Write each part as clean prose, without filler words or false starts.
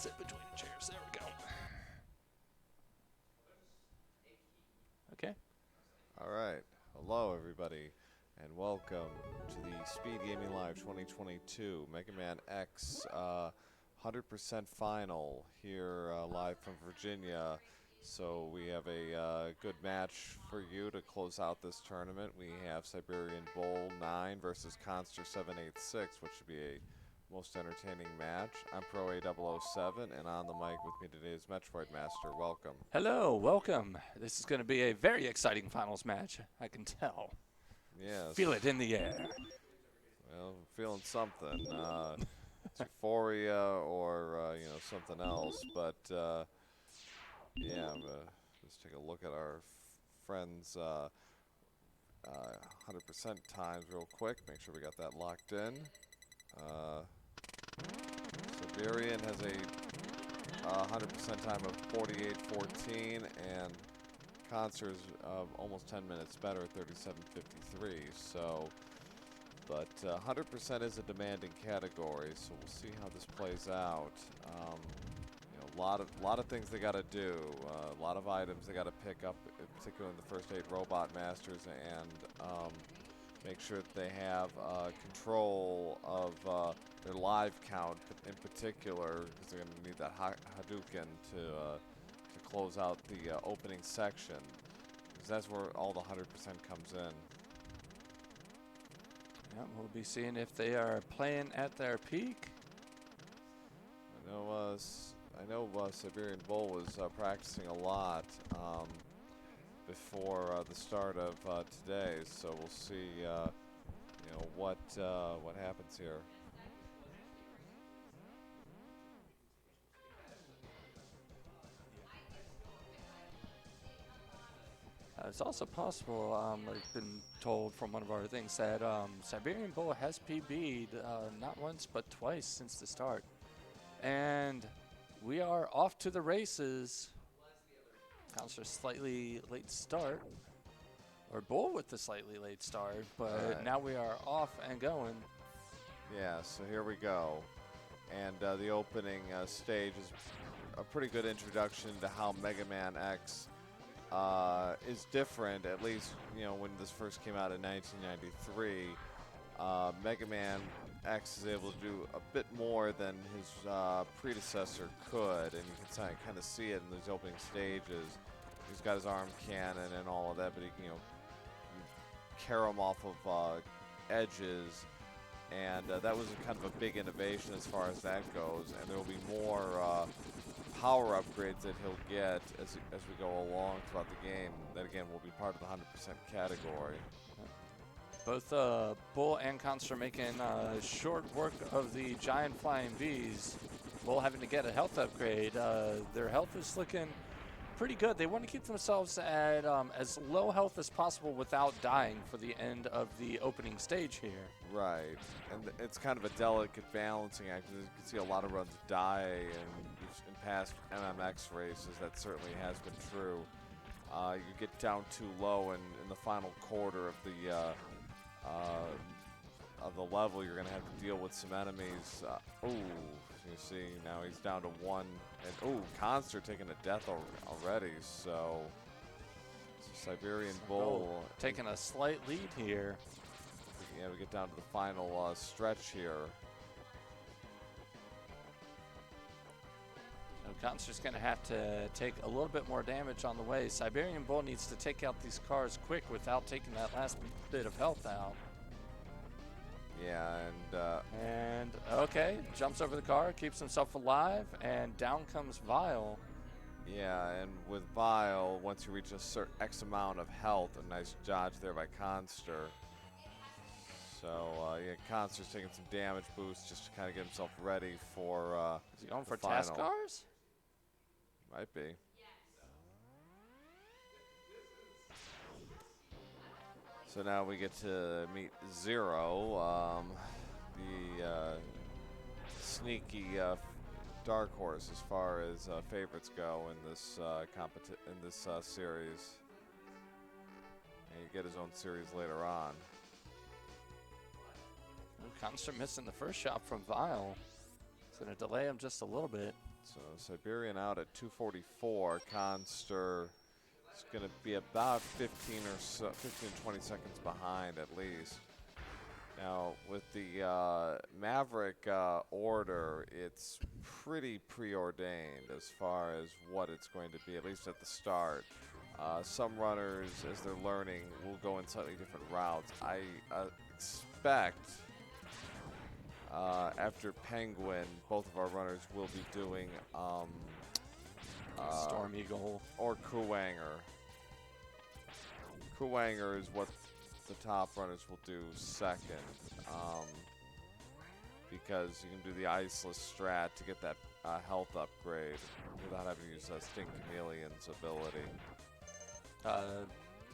Sit between the chairs. There we go. Okay. All right. Hello, everybody, and welcome to the Speed Gaming Live 2022 Mega Man X 100% final here live from Virginia. So we have a good match for you to close out this tournament. We have Siberianbull9 versus Khanster786, which should be a most entertaining match. I'm Pro A007, and on the mic with me today is Metroid Master. Welcome. Hello, welcome. This is going to be a very exciting finals match. I can tell. Yes. Feel it in the air. Well, I'm feeling something. It's euphoria or you know, something else. But yeah, let's take a look at our friends' 100% times real quick. Make sure we got that locked in. Siberian has a 100% time of 48:14, and Khanster is almost 10 minutes better at 37:53. So, but 100% is a demanding category, so we'll see how this plays out. You know, a lot of things they got to do, a lot of items they got to pick up, particularly in the first 8 Robot Masters, and make sure that they have control of their live count in particular, because they're going to need that Hadouken to close out the opening section, because that's where all the 100% comes in. Yeah, we'll be seeing if they are playing at their peak. I know Siberian Bull was practicing a lot before the start of today, so we'll see you know, what happens here. It's also possible, I've been told from one of our things, that Siberian Bull has PB'd not once but twice since the start. And we are off to the races. Khanster slightly late start, or Bull with the slightly late start, but now we are off and going. Yeah, so here we go. And the opening stage is a pretty good introduction to how Mega Man X is different, at least, you know, when this first came out in 1993. Mega Man X is able to do a bit more than his predecessor could, and you can kind of see it in these opening stages. He's got his arm cannon and all of that, but he can, you know, carry him off of edges, and that was kind of a big innovation as far as that goes. And there will be more power upgrades that he'll get as we go along throughout the game. That again will be part of the 100% category. Both Bull and Khanster making short work of the giant flying Vs. Bull having to get a health upgrade. Their health is looking pretty good. They want to keep themselves at as low health as possible without dying for the end of the opening stage here. Right, and it's kind of a delicate balancing act. You can see a lot of runs die in past MMX races. That certainly has been true. You get down too low, and in the final quarter of the level, you're going to have to deal with some enemies. Ooh, you see now he's down to 1, and ooh, Khanster taking a death already. So Siberian Bull taking a slight lead here. Yeah, we get down to the final stretch here. Khanster's going to have to take a little bit more damage on the way. Siberian Bull needs to take out these cars quick without taking that last bit of health out. Yeah, and okay, jumps over the car, keeps himself alive, and down comes Vile. Yeah, and with Vile, once you reach a certain X amount of health, a nice dodge there by Khanster. So yeah, Khanster's taking some damage boosts just to kind of get himself ready for. Is he going for final. task cars? Might be. So now we get to meet Zero, the sneaky dark horse as far as favorites go in this series. And you get his own series later on. Khanster missing the first shot from Vile. It's going to delay him just a little bit. So Siberian out at 244. Khanster is going to be about 15 or so, 15 to 20 seconds behind at least. Now with the Maverick order, it's pretty preordained as far as what it's going to be, at least at the start. Some runners, as they're learning, will go in slightly different routes. I expect after Penguin, both of our runners will be doing Storm Eagle or Kuwanger. Kuwanger is what the top runners will do second, because you can do the Iceless strat to get that health upgrade without having to use Sting Chameleon's ability.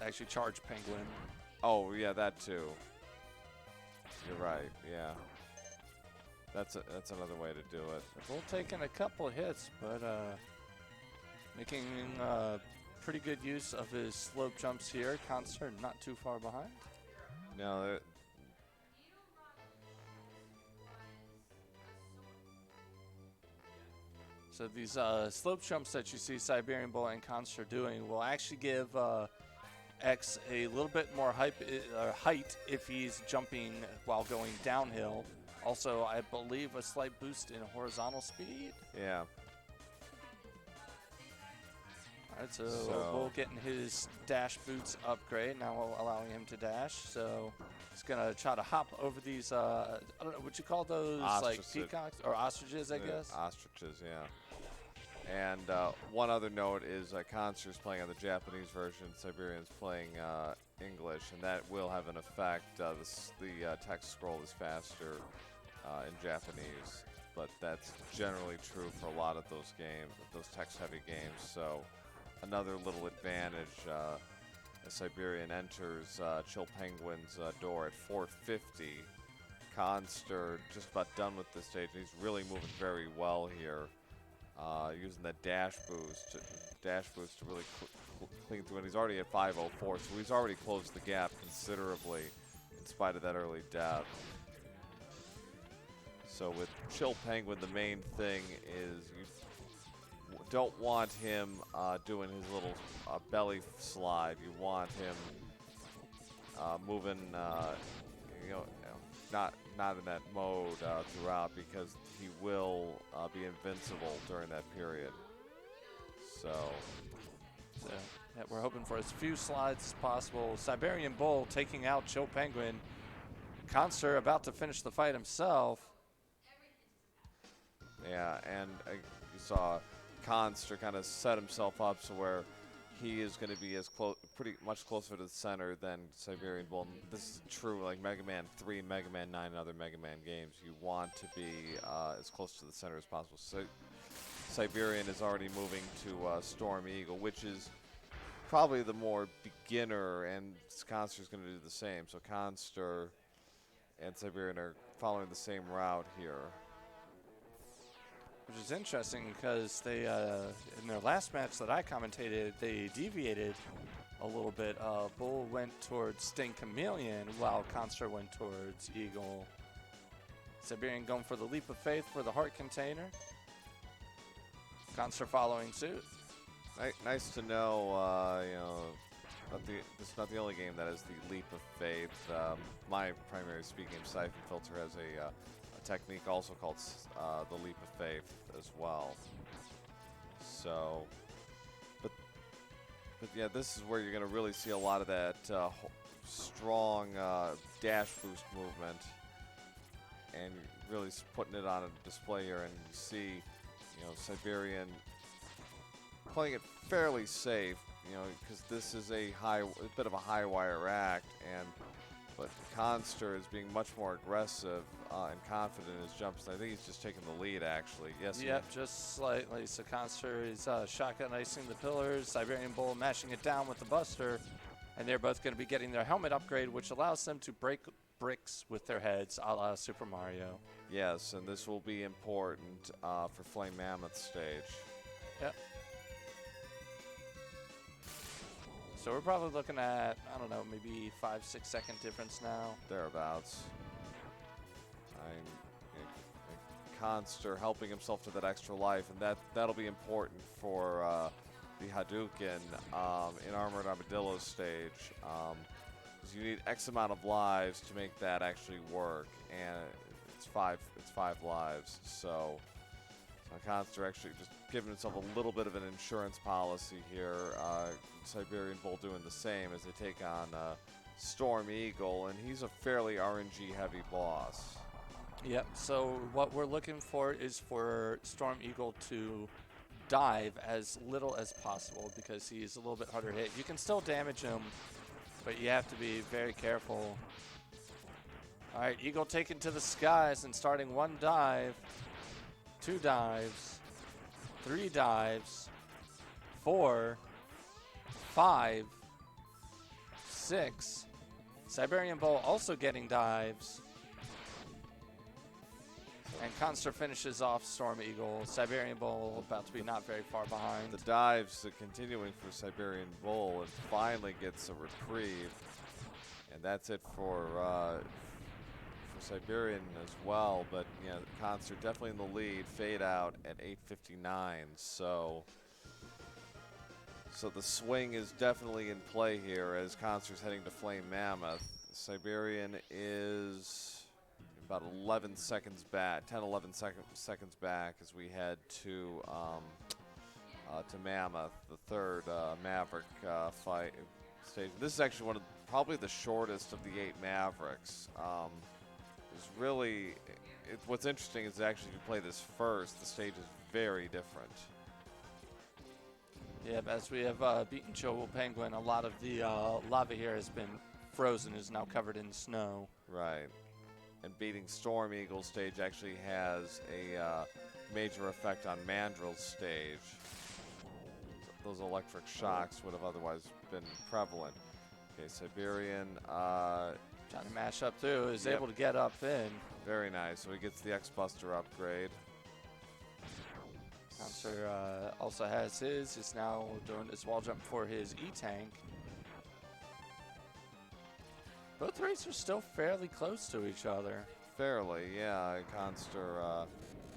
Actually, Charge Penguin. Oh yeah, that too. You're right. Yeah, that's another way to do it. Bull taking a couple hits, but making pretty good use of his slope jumps here. Khanster not too far behind. No. So these slope jumps that you see Siberian Bull and Khanster doing will actually give X a little bit more height if he's jumping while going downhill. Also, I believe a slight boost in horizontal speed. Yeah. All right, so Bull getting his dash boots upgrade, now allowing him to dash. So he's going to try to hop over these, I don't know, what you call those, like peacocks or ostriches, I guess? Ostriches, yeah. And one other note is Khanster's playing on the Japanese version, Siberian's playing English, and that will have an effect. The text scroll is faster in Japanese, but that's generally true for a lot of those games, those text-heavy games. So another little advantage as Siberian enters Chill Penguin's door at 450. Khanster just about done with this stage, and he's really moving very well here. Using that dash boost to really clean through, and he's already at 504, so he's already closed the gap considerably in spite of that early death. So with Chill Penguin, the main thing is you don't want him doing his little belly slide. You want him moving, not in that mode throughout, because he will be invincible during that period. So yeah, we're hoping for as few slides as possible. Siberian Bull taking out Chill Penguin. Khanster about to finish the fight himself. Yeah, and you saw Khanster kind of set himself up so where he is going to be as pretty much closer to the center than Siberian Bull. This is true, like Mega Man 3 and Mega Man 9 and other Mega Man games. You want to be as close to the center as possible. So Siberian is already moving to Storm Eagle, which is probably the more beginner, and Khanster is going to do the same. So Khanster and Siberian are following the same route here. Which is interesting because they, in their last match that I commentated, they deviated a little bit. Bull went towards Sting Chameleon while Khanster went towards Eagle. Siberian going for the Leap of Faith for the heart container. Khanster following suit. Nice to know, this is not the only game that has the Leap of Faith. My primary SpeedGaming Siphon Filter has a technique also called the Leap of Faith as well. So, but yeah, this is where you're going to really see a lot of that strong dash boost movement, and really putting it on a display here. And you see, Siberian playing it fairly safe, because this is a bit of a high wire act, but Khanster is being much more aggressive and confident in his jumps. I think he's just taking the lead, actually. Yes. Yep, just slightly. So Khanster is shotgun icing the pillars. Siberian Bull mashing it down with the Buster. And they're both going to be getting their helmet upgrade, which allows them to break bricks with their heads, a la Super Mario. Yes, and this will be important for Flame Mammoth stage. Yep. So we're probably looking at, I don't know, maybe 5-6 second difference now. Thereabouts. Khanster helping himself to that extra life, and that'll be important for the Hadouken in Armored Armadillo stage. 'Cause you need X amount of lives to make that actually work, and it's five lives. So Khanster actually just giving himself a little bit of an insurance policy here. Siberian Bull doing the same as they take on Storm Eagle, and he's a fairly RNG heavy boss. Yep, so what we're looking for is for Storm Eagle to dive as little as possible because he's a little bit harder hit. You can still damage him, but you have to be very careful. All right, Eagle taken to the skies and starting 1 dive, 2 dives, 3 dives, 4, 5, 6. Siberian Bull also getting dives. And Khanster finishes off Storm Eagle. Siberian Bull about to be not very far behind. The dives are continuing for Siberian Bull, and finally gets a reprieve. And that's it for Siberian as well. But yeah, Khanster definitely in the lead. Fade out at 8:59. So the swing is definitely in play here as Khanster's heading to Flame Mammoth. Siberian is about 11 seconds back, 10, 11 seconds back as we head to Mammoth, the third Maverick fight stage. This is actually probably the shortest of the 8 Mavericks. What's interesting is actually if you play this first, the stage is very different. Yeah, as we have beaten Chobo Penguin, a lot of the lava here has been frozen, is now covered in snow. Right. And beating Storm Eagle stage actually has a major effect on Mandrill's stage. Those electric shocks would have otherwise been prevalent. Okay, Siberian. Trying to mash up through, is able to get up in. Very nice. So he gets the X-Buster upgrade. Khanster also has his. He's now doing his wall jump for his E-Tank. Both racers still fairly close to each other. Fairly, yeah. Khanster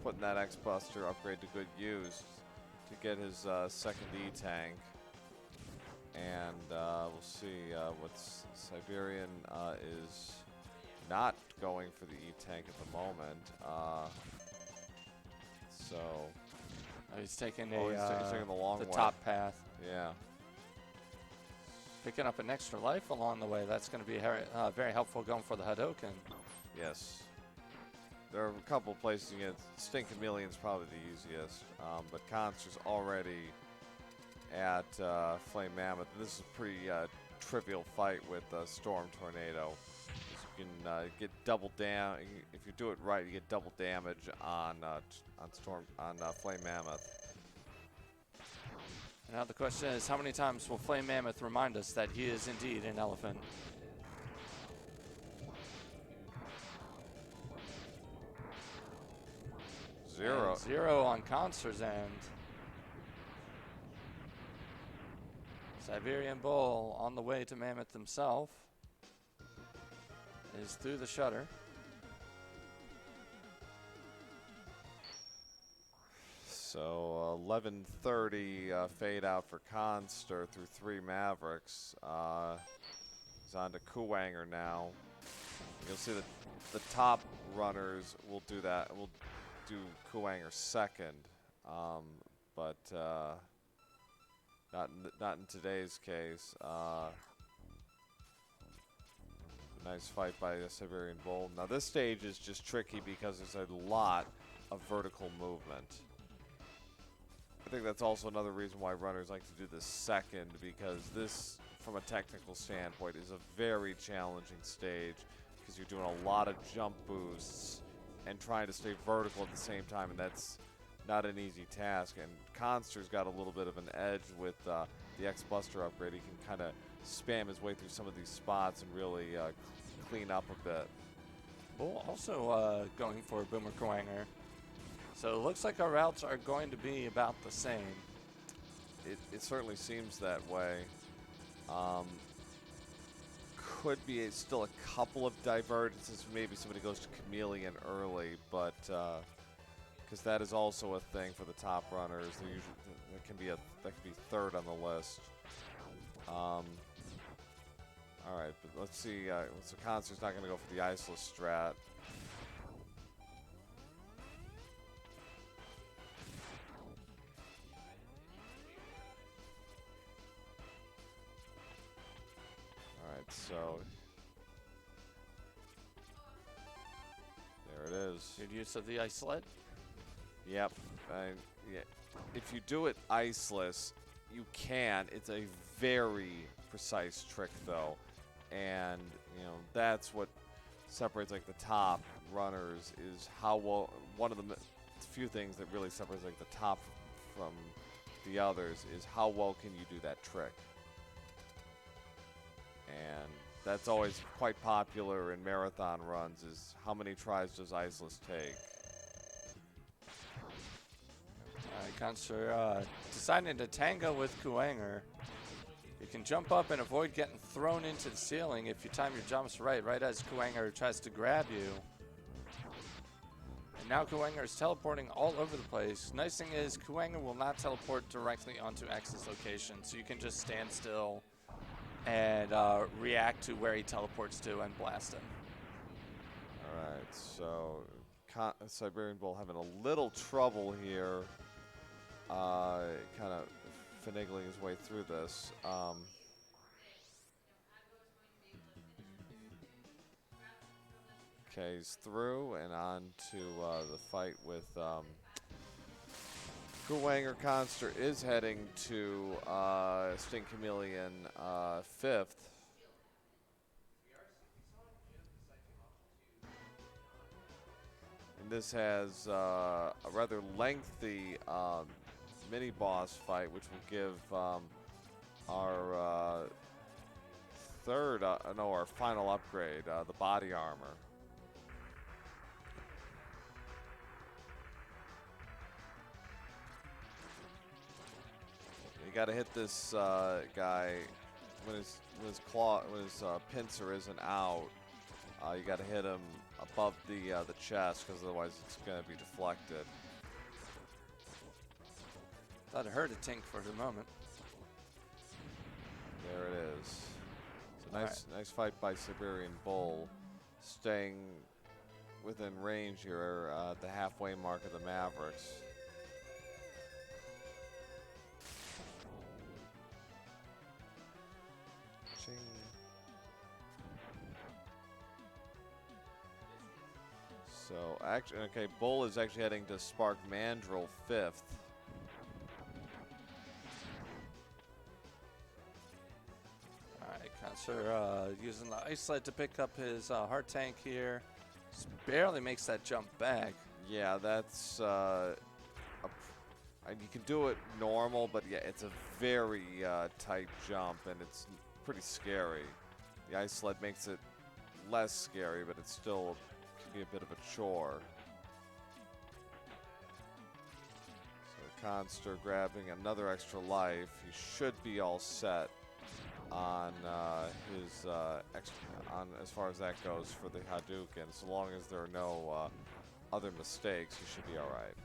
putting that X-Buster upgrade to good use to get his second E-Tank. And we'll see what Siberian is not going for the E-Tank at the moment. He's taking he's taking the long way. top path. Yeah. Picking up an extra life along the way. That's going to be very helpful going for the Hadouken. Yes. There are a couple places you get. Stink Chameleon's probably the easiest. But Khanster's already at Flame Mammoth. This is a pretty trivial fight with Storm Tornado. You can get double damage. If you do it right, you get double damage on Flame Mammoth. And now the question is, how many times will Flame Mammoth remind us that he is indeed an elephant? Zero. And 0 on Khanster's end. Siberian Bull on the way to Mammoth himself is through the shutter. So 11:30 fade out for Khanster through 3 Mavericks. He's on to Kuwanger now. You'll see that the top runners will do that. We'll do Kuwanger second, but not in today's case. Nice fight by the Siberian Bull. Now this stage is just tricky because there's a lot of vertical movement. I think that's also another reason why runners like to do this second, because this, from a technical standpoint, is a very challenging stage because you're doing a lot of jump boosts and trying to stay vertical at the same time, and that's not an easy task. And Khanster's got a little bit of an edge with the X-Buster upgrade. He can kind of spam his way through some of these spots and really clean up a bit. Bull also going for Boomer Kuwanger. So it looks like our routes are going to be about the same. It certainly seems that way. Could be still a couple of divergences. Maybe somebody goes to Chameleon early, but because that is also a thing for the top runners. They usually that can be third on the list. All right, but let's see. So Khanster's not going to go for the iceless strat. All right, so there it is. Good use of the isolate. Yep. Yeah. If you do it iceless, you can. It's a very precise trick, though, and you know that's what separates like the top runners is how well. One of the few things that really separates like the top from the others is how well can you do that trick, and that's always quite popular in marathon runs. Is how many tries does iceless take? Khanster deciding to tango with Kuwanger. You can jump up and avoid getting thrown into the ceiling if you time your jumps right as Kuwanger tries to grab you. And now Kuwanger is teleporting all over the place. Nice thing is Kuwanger will not teleport directly onto X's location, so you can just stand still and react to where he teleports to and blast him. All right, so Siberian Bull having a little trouble here. Kind of finagling his way through this. Okay, he's through and on to the fight with Kuwanger. Khanster is heading to Sting Chameleon 5th. And this has a rather lengthy mini boss fight, which will give our our final upgrade, the body armor. You got to hit this guy when his pincer isn't out. You got to hit him above the chest, because otherwise it's going to be deflected. Thought I heard a tink for the moment. There it is. It's a nice fight by Siberian Bull, staying within range here at the halfway mark of the Mavericks. Ching. So actually, okay, Bull is actually heading to Spark Mandrill 5th. Khanster using the ice sled to pick up his heart tank here. Just barely makes that jump back. Yeah, that's you can do it normal, but yeah, it's a very tight jump, and it's pretty scary. The ice sled makes it less scary, but it still can be a bit of a chore. So Khanster grabbing another extra life. He should be all set on his as far as that goes for the Hadouken. So long as there are no other mistakes, he should be all right.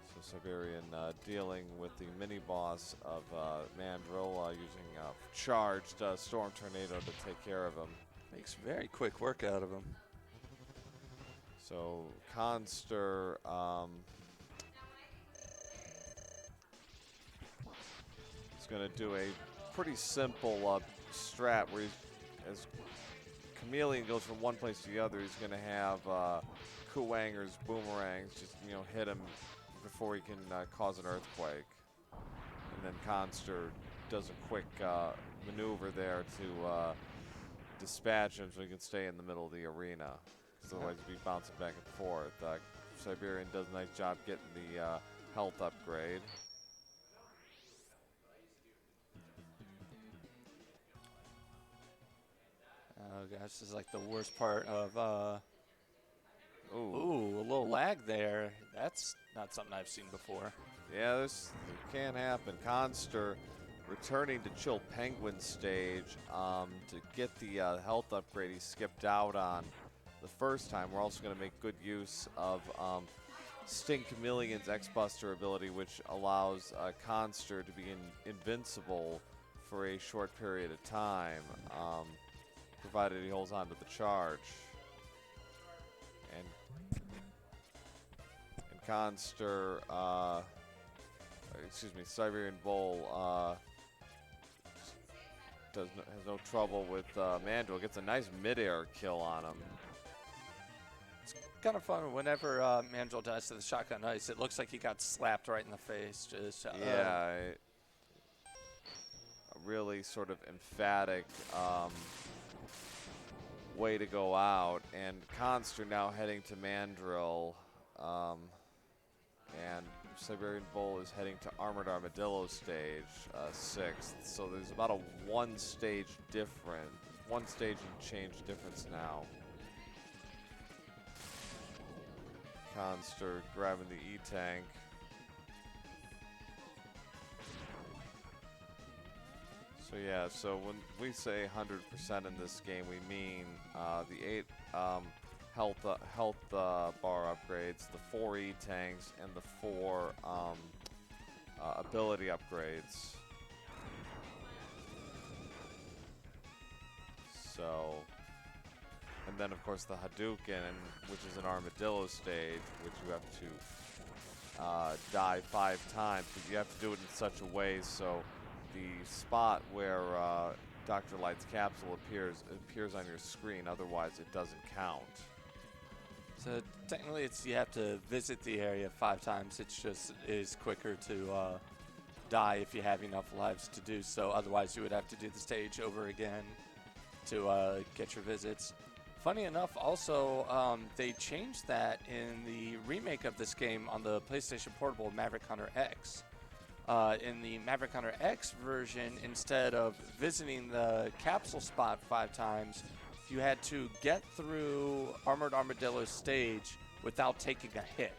So Siberian dealing with the mini boss of Mandrill, using charged Storm Tornado to take care of him. Makes very quick work out of him. So Khanster going to do a pretty simple strat where as Chameleon goes from one place to the other, he's going to have Kuwanger's boomerangs just hit him before he can cause an earthquake, and then Khanster does a quick maneuver there to dispatch him so he can stay in the middle of the arena, because otherwise he'd be bouncing back and forth. Siberian does a nice job getting the health upgrade. Oh gosh, this is like the worst part of Ooh, a little lag there. That's not something I've seen before. Yeah, this can happen. Khanster returning to Chill Penguin stage to get the health upgrade he skipped out on the first time. We're also going to make good use of Sting Chameleon's X-Buster ability, which allows Khanster to be invincible for a short period of time, provided he holds on to the charge. And Khanster, Siberian Bull has no trouble with Mandrill. Gets a nice mid-air kill on him. Kind of fun whenever Mandrill dies to the shotgun ice. It looks like he got slapped right in the face. Just yeah, a really sort of emphatic way to go out. And Khanster now heading to Mandrill, and Siberian Bull is heading to Armored Armadillo stage 6th. So there's about a one stage and change difference now. Khanster grabbing the E-Tank. So yeah, so when we say 100% in this game, we mean the 8 health bar upgrades, the 4 E-Tanks, and the 4 ability upgrades. So, and then of course the Hadouken, which is an Armadillo stage, which you have to die 5 times, but you have to do it in such a way so the spot where Dr. Light's capsule appears on your screen, otherwise it doesn't count. So technically you have to visit the area 5 times. It's just is quicker to die if you have enough lives to do so. Otherwise you would have to do the stage over again to get your visits. Funny enough, also, they changed that in the remake of this game on the PlayStation Portable Maverick Hunter X. In the Maverick Hunter X version, instead of visiting the capsule spot 5 times, you had to get through Armored Armadillo stage without taking a hit.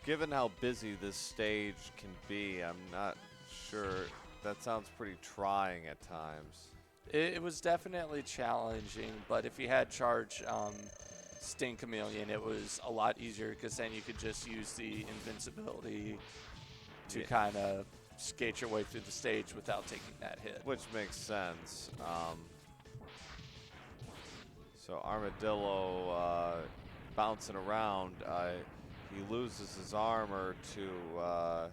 Given how busy this stage can be, I'm not sure. That sounds pretty trying at times. It was definitely challenging, but if you had charge Sting Chameleon, it was a lot easier because then you could just use the invincibility to kind of skate your way through the stage without taking that hit. Which makes sense. So Armadillo bouncing around, he loses his armor to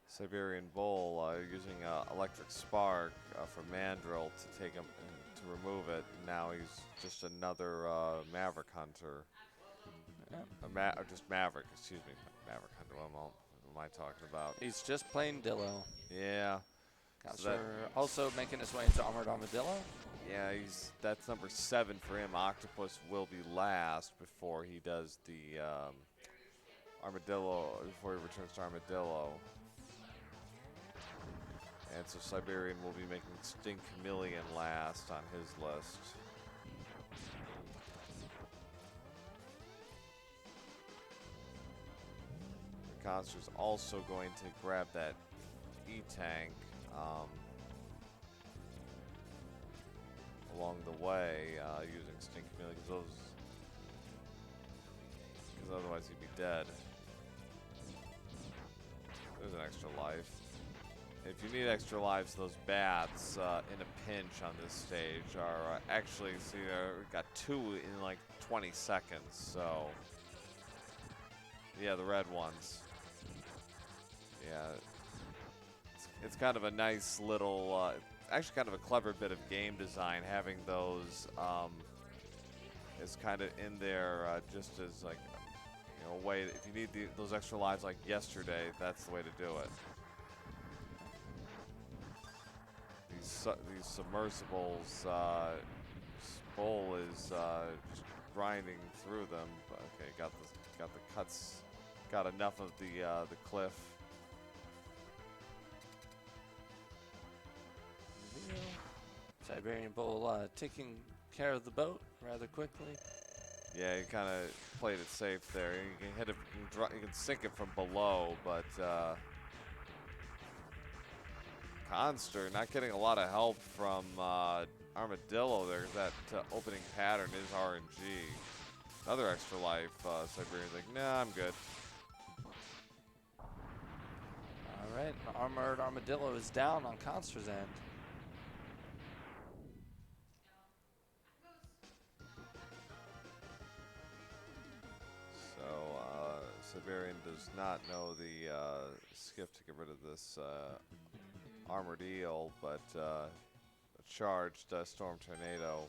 Siberian Bull using Electric Spark from Mandrill to take him to remove it. Now he's just another Maverick Hunter. Or just Maverick, excuse me. Maverick Hunter, what am I talking about? He's just plain Dillo. Yeah. So also making his way into Armored Armadillo. Yeah, that's number 7 for him. Octopus will be last before he does the Armadillo, before he returns to Armadillo. And so Siberian will be making Sting Chameleon last on his list. Khanster's also going to grab that E-Tank along the way using Sting Chameleon, because otherwise he'd be dead. There's an extra life. If you need extra lives, those bats in a pinch on this stage are actually, see, we've got 2 in like 20 seconds, so yeah, the red ones. Yeah, it's kind of a nice little, actually kind of a clever bit of game design, having those is kind of in there just as like, you know, a way, if you need those extra lives like yesterday, that's the way to do it. These submersibles, Bull is just grinding through them. But okay, got the cuts, got enough of the cliff. Siberian Bull taking care of the boat rather quickly. Yeah, he kind of played it safe there. You can hit it, you can sink it from below, but Khanster not getting a lot of help from Armadillo there. That opening pattern is RNG. Another extra life. Siberian's like, nah, I'm good. All right, Armored Armadillo is down on Khanster's end. So Siberian does not know the skiff to get rid of this armored eel, but a charged Storm Tornado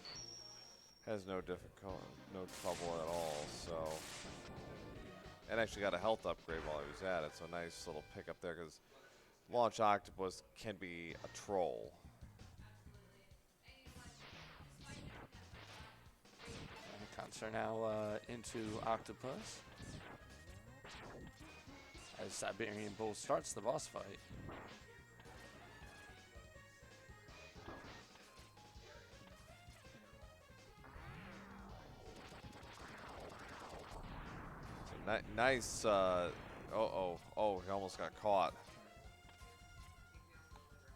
has no trouble at all. So, and actually got a health upgrade while he was at it. So nice little pickup there because Launch Octopus can be a troll. Khanster now into Octopus as Siberian Bull starts the boss fight. So nice. He almost got caught.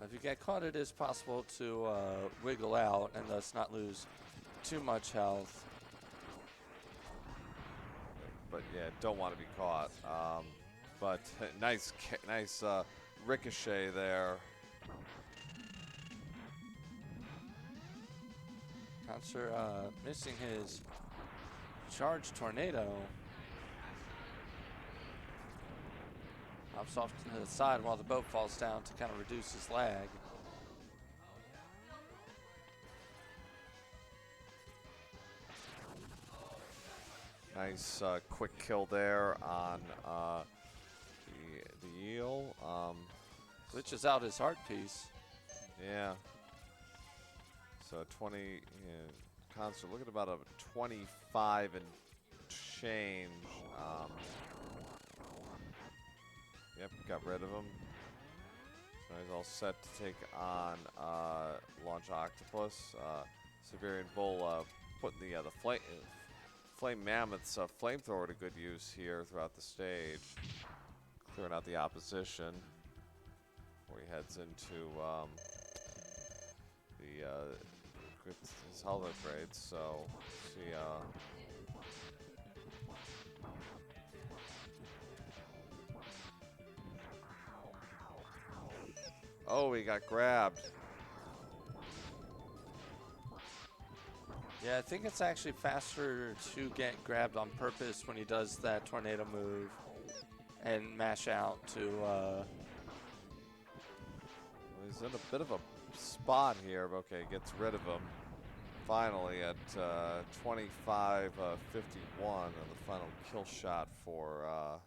If you get caught, it is possible to wiggle out and thus not lose too much health. But yeah, don't want to be caught. But nice ricochet there. Khanster missing his charged tornado. Hops off to the side while the boat falls down to kind of reduce his lag. Nice quick kill there on the eel. Glitches out his heart piece. Yeah. So 20. Khanster looking about a 25 and change. Yep, got rid of him. So he's all set to take on Launch Octopus. Siberian Bull putting the Flame Mammoth's flamethrower to good use here throughout the stage, clearing out the opposition before he heads into his health upgrades. So see. Oh, he got grabbed. Yeah, I think it's actually faster to get grabbed on purpose when he does that tornado move and mash out to. Well, he's in a bit of a spot here. But okay, gets rid of him. Finally at 25-51 and the final kill shot for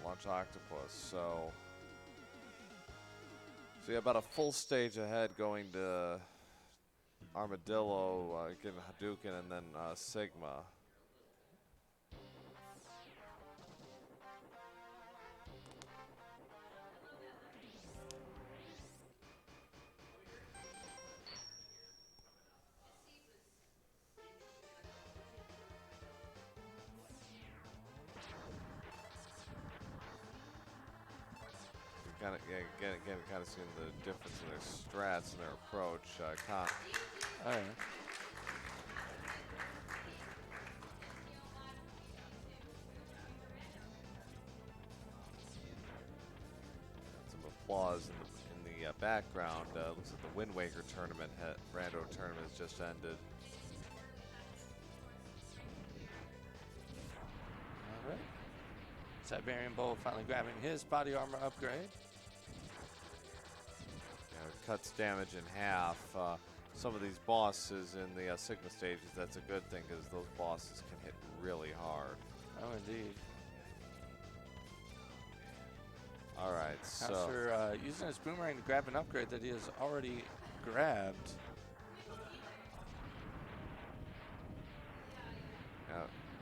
Launch Octopus. So yeah, about a full stage ahead going to Armadillo, getting Hadouken, and then Sigma. Again, kind of seeing the difference in their strats and their approach. All right. Some applause in the background. Looks like the Wind Waker tournament, Rando tournament has just ended. All right. Siberian Bull finally grabbing his body armor upgrade. It cuts damage in half. Some of these bosses in the Sigma stages, that's a good thing because those bosses can hit really hard. Oh, indeed. All right, so Khanster using his boomerang to grab an upgrade that he has already grabbed.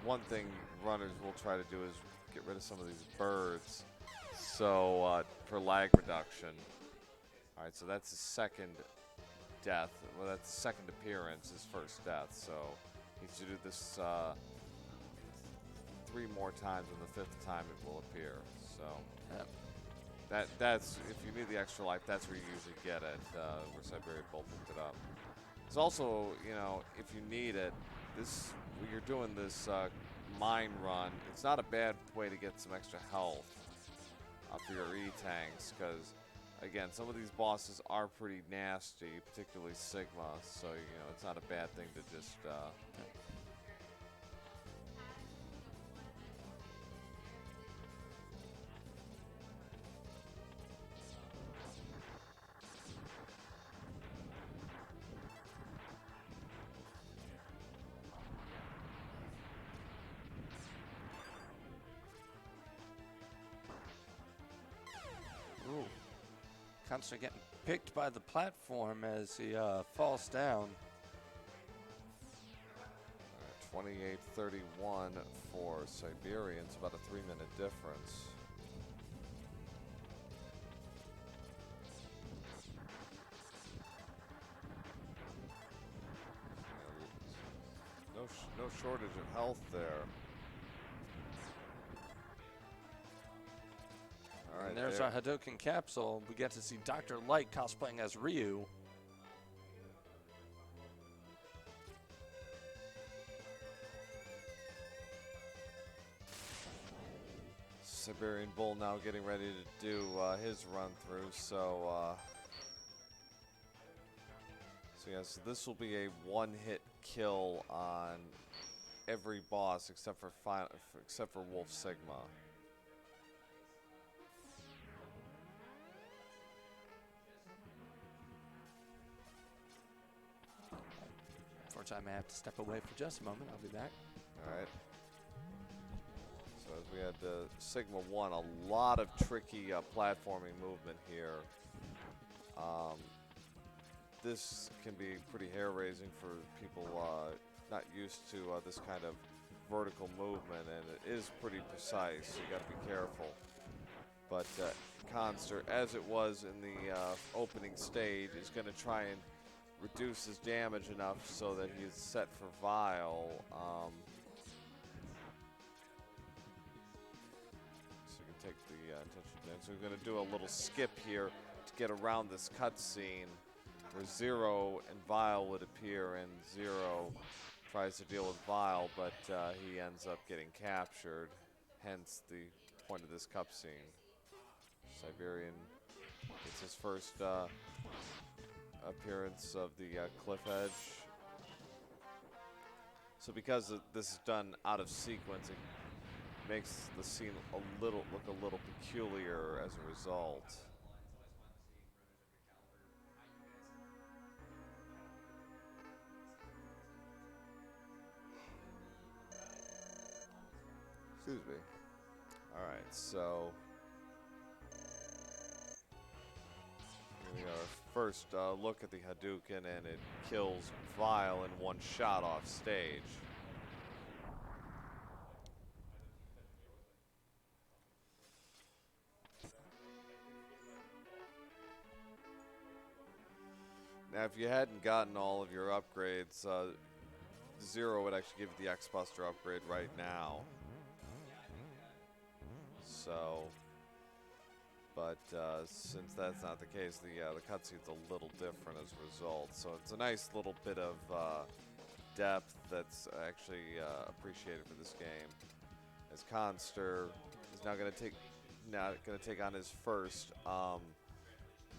one thing runners will try to do is get rid of some of these birds, so for lag reduction. All right, so that's his second death. Well, that's his second appearance, his first death. So he needs to do this 3 more times, and the 5th time it will appear. So That's if you need the extra life, that's where you usually get it. Where Siberian Bull picked it up. It's also, you know, if you need it, when you're doing this mine run, it's not a bad way to get some extra health for your E-tanks, because again, some of these bosses are pretty nasty, particularly Sigma. So you know, it's not a bad thing to just. Ooh. Khanster getting picked by the platform as he falls down. 28-31 for Siberian. It's about a 3-minute difference. No shortage of health there. All right, and there's our Hadouken capsule. We get to see Dr. Light cosplaying as Ryu. Siberian Bull now getting ready to do his run through. So yes, this will be a one-hit kill on every boss except for Wolf Sigma. Unfortunately, I may have to step away for just a moment. I'll be back. All right. So as we had Sigma 1, a lot of tricky platforming movement here. This can be pretty hair-raising for people not used to this kind of vertical movement, and it is pretty precise, so you got to be careful. But Khanster, as it was in the opening stage, is going to try and reduce his damage enough so that he's set for Vile. So you can take the attention down. So we're going to do a little skip here to get around this cutscene where Zero and Vile would appear, and Zero tries to deal with Vile, but he ends up getting captured, hence the point of this cutscene. Siberian gets his first appearance of the cliff edge. So because this is done out of sequence, it makes the scene look a little peculiar as a result. Excuse me. All right, so here we are. First look at the Hadouken, and it kills Vile in one shot off stage. Now, if you hadn't gotten all of your upgrades, Zero would actually give you the X-Buster upgrade right now. So, but since that's not the case, the cutscene's a little different as a result. So it's a nice little bit of depth that's actually appreciated for this game. As Khanster is now going to take on his first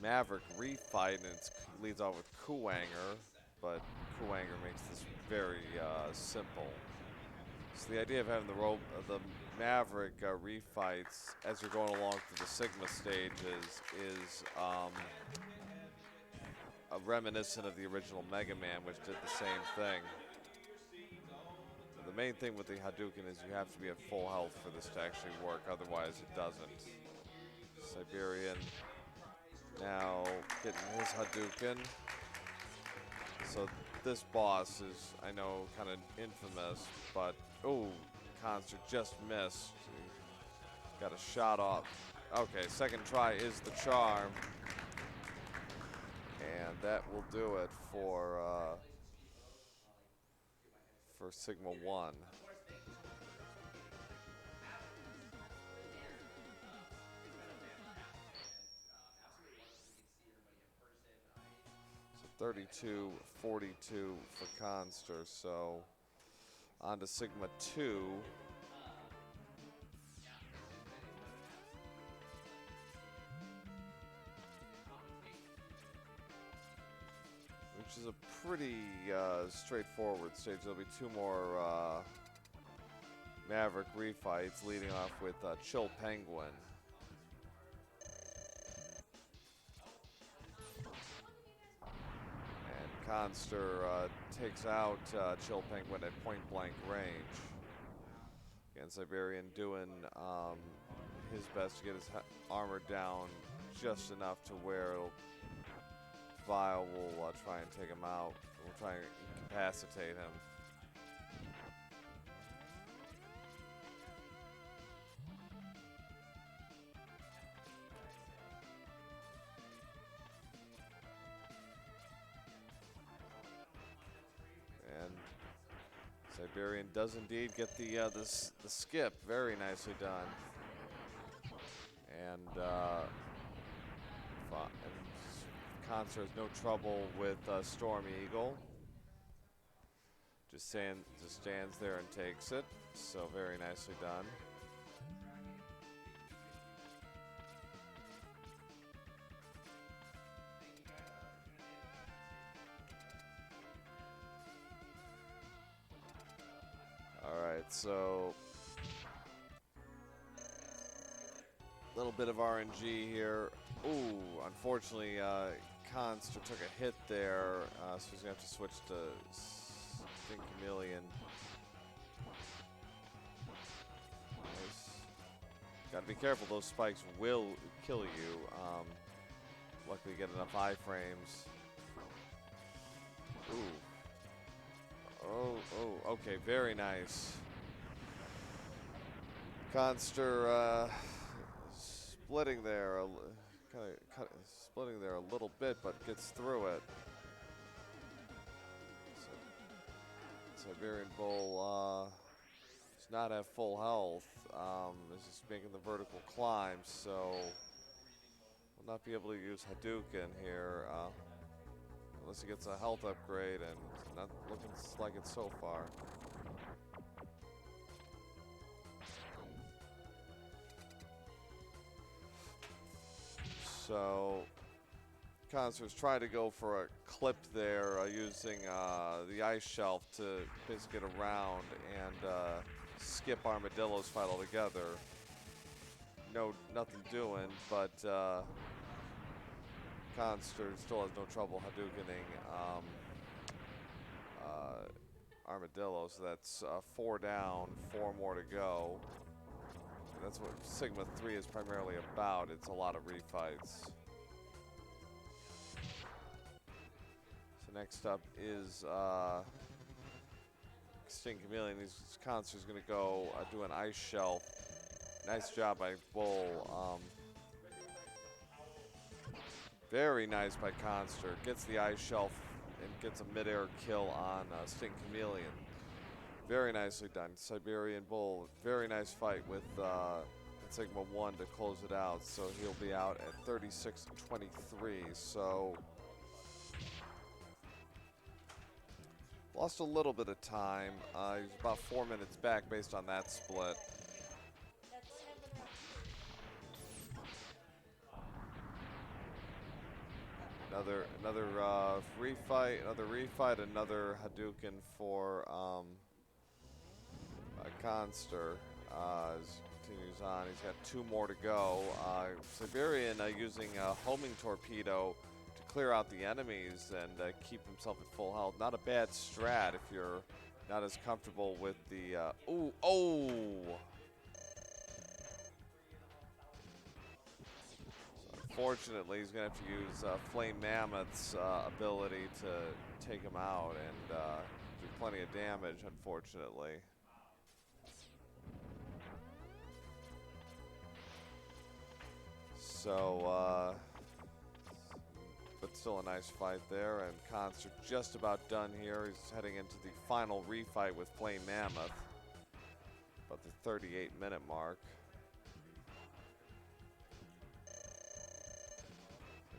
Maverick refight, and it leads off with Kuwanger, but Kuwanger makes this very simple. So the idea of having the Maverick refights as you're going along through the Sigma stages is reminiscent of the original Mega Man, which did the same thing. The main thing with the Hadouken is you have to be at full health for this to actually work, otherwise it doesn't. Siberian now getting his Hadouken. So this boss is, I know, kind of infamous, but oh, Khanster just missed. Got a shot off. Okay, second try is the charm, and that will do it for Sigma 1. 32-42 for Khanster. So on to Sigma 2. Which is a pretty straightforward stage. There'll be two more Maverick refights, leading off with Chill Penguin. And Khanster takes out Chill Penguin at point blank range. Again, Siberian doing his best to get his armor down just enough to where Vile will try and take him out. We'll try and incapacitate him. And Siberian does indeed get the skip. Very nicely done. And Khanster has no trouble with Storm Eagle. Just stands there and takes it. So very nicely done. All right, so a little bit of RNG here. Ooh, unfortunately, Khanster took a hit there, so he's going to have to switch to Stink Chameleon. Nice. Got to be careful, those spikes will kill you. Luckily, get enough iframes. Ooh. Oh, okay, very nice. Khanster splitting there, splitting there a little bit, but gets through it. Siberian Bull does not have full health. Is just making the vertical climb, so will not be able to use Hadouken here unless he gets a health upgrade, and not looking like it so far. So Khanster's trying to go for a clip there using the ice shelf to basically get around and skip Armadillo's fight altogether. Nothing doing, but Khanster still has no trouble Hadoukening Armadillo, so that's 4 down, 4 more to go. And that's what Sigma 3 is primarily about. It's a lot of refights. So next up is Stink Chameleon. Khanster's going to go do an ice shelf. Nice job by Bull. Very nice by Khanster. Gets the ice shelf and gets a mid-air kill on Stink Chameleon. Very nicely done. Siberian Bull, very nice fight with Sigma 1 to close it out. So he'll be out at 36-23. So lost a little bit of time. He's about 4 minutes back based on that split. Another refight, another Hadouken for Khanster as he continues on. He's got 2 more to go. Siberian using a homing torpedo to clear out the enemies and keep himself at full health. Not a bad strat if you're not as comfortable with the. Fortunately, he's going to have to use Flame Mammoth's ability to take him out and do plenty of damage, unfortunately. So, but still a nice fight there, and Khanster just about done here. He's heading into the final refight with Flame Mammoth, about the 38-minute mark.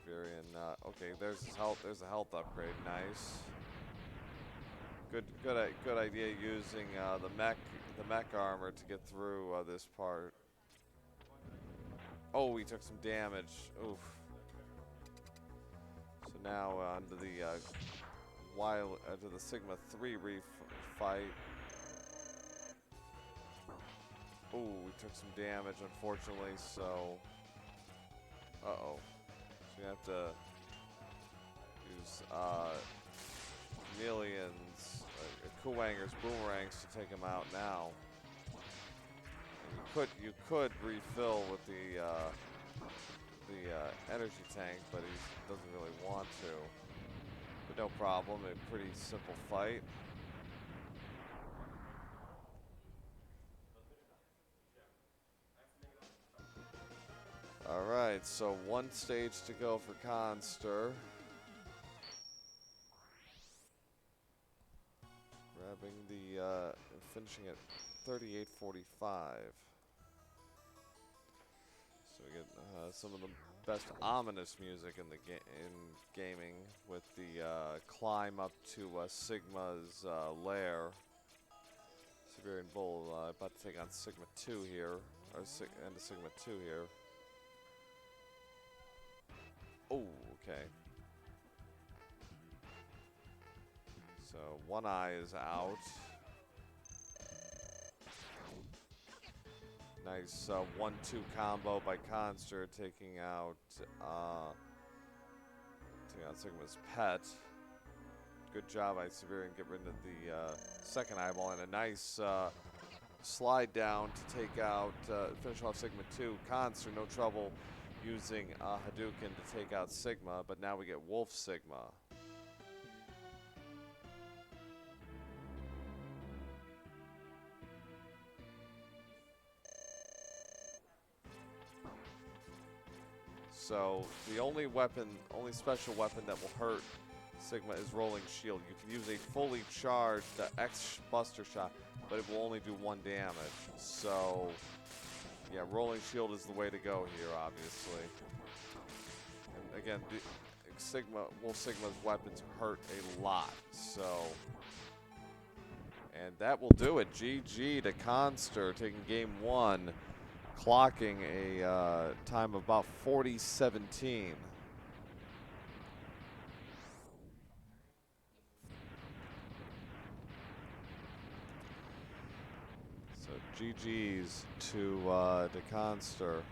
Siberian. Okay, there's his health. There's a health upgrade. Nice. Good idea using the mech armor to get through this part. Oh, he took some damage. Oof. So now onto the to the Sigma 3 fight. Oh, we took some damage, unfortunately. So, so you have to use chameleons, Kuwangers, boomerangs to take him out now. And you could refill with the energy tank, but he doesn't really want to. But no problem, a pretty simple fight. Alright, so one stage to go for Khanster. Grabbing the, finishing at 38:45. So we get some of the best ominous music in the gaming with the climb up to Sigma's lair. Siberian Bull about to take on Sigma 2 here, or into Sigma 2 here. Oh, okay. So one eye is out. Nice 1-2 combo by Khanster, taking out Sigma's pet. Good job by Siberian, get rid of the second eyeball, and a nice slide down to take out, finish off Sigma 2. Khanster, no trouble using Hadouken to take out Sigma, but now we get Wolf Sigma. So the only special weapon that will hurt Sigma is Rolling Shield. You can use a fully charged X Buster Shot, but it will only do 1 damage. So yeah, Rolling Shield is the way to go here, obviously. And again, Wolf Sigma's weapons hurt a lot. So, and that will do it. GG to Khanster, taking game 1. Clocking a time of about 40:17. So GG's to Khanster.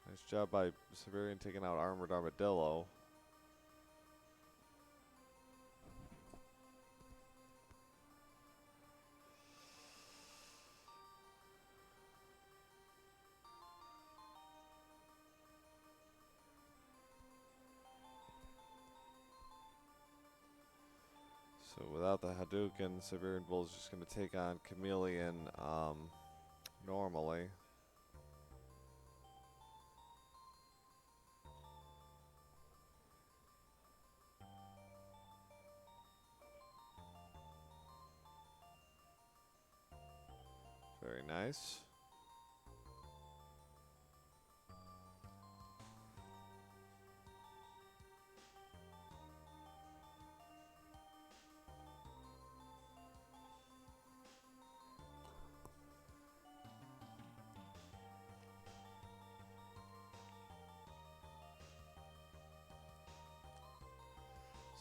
Nice job by Siberian taking out Armored Armadillo. So without the Hadouken, Siberian Bull is just going to take on Chameleon normally. Very nice.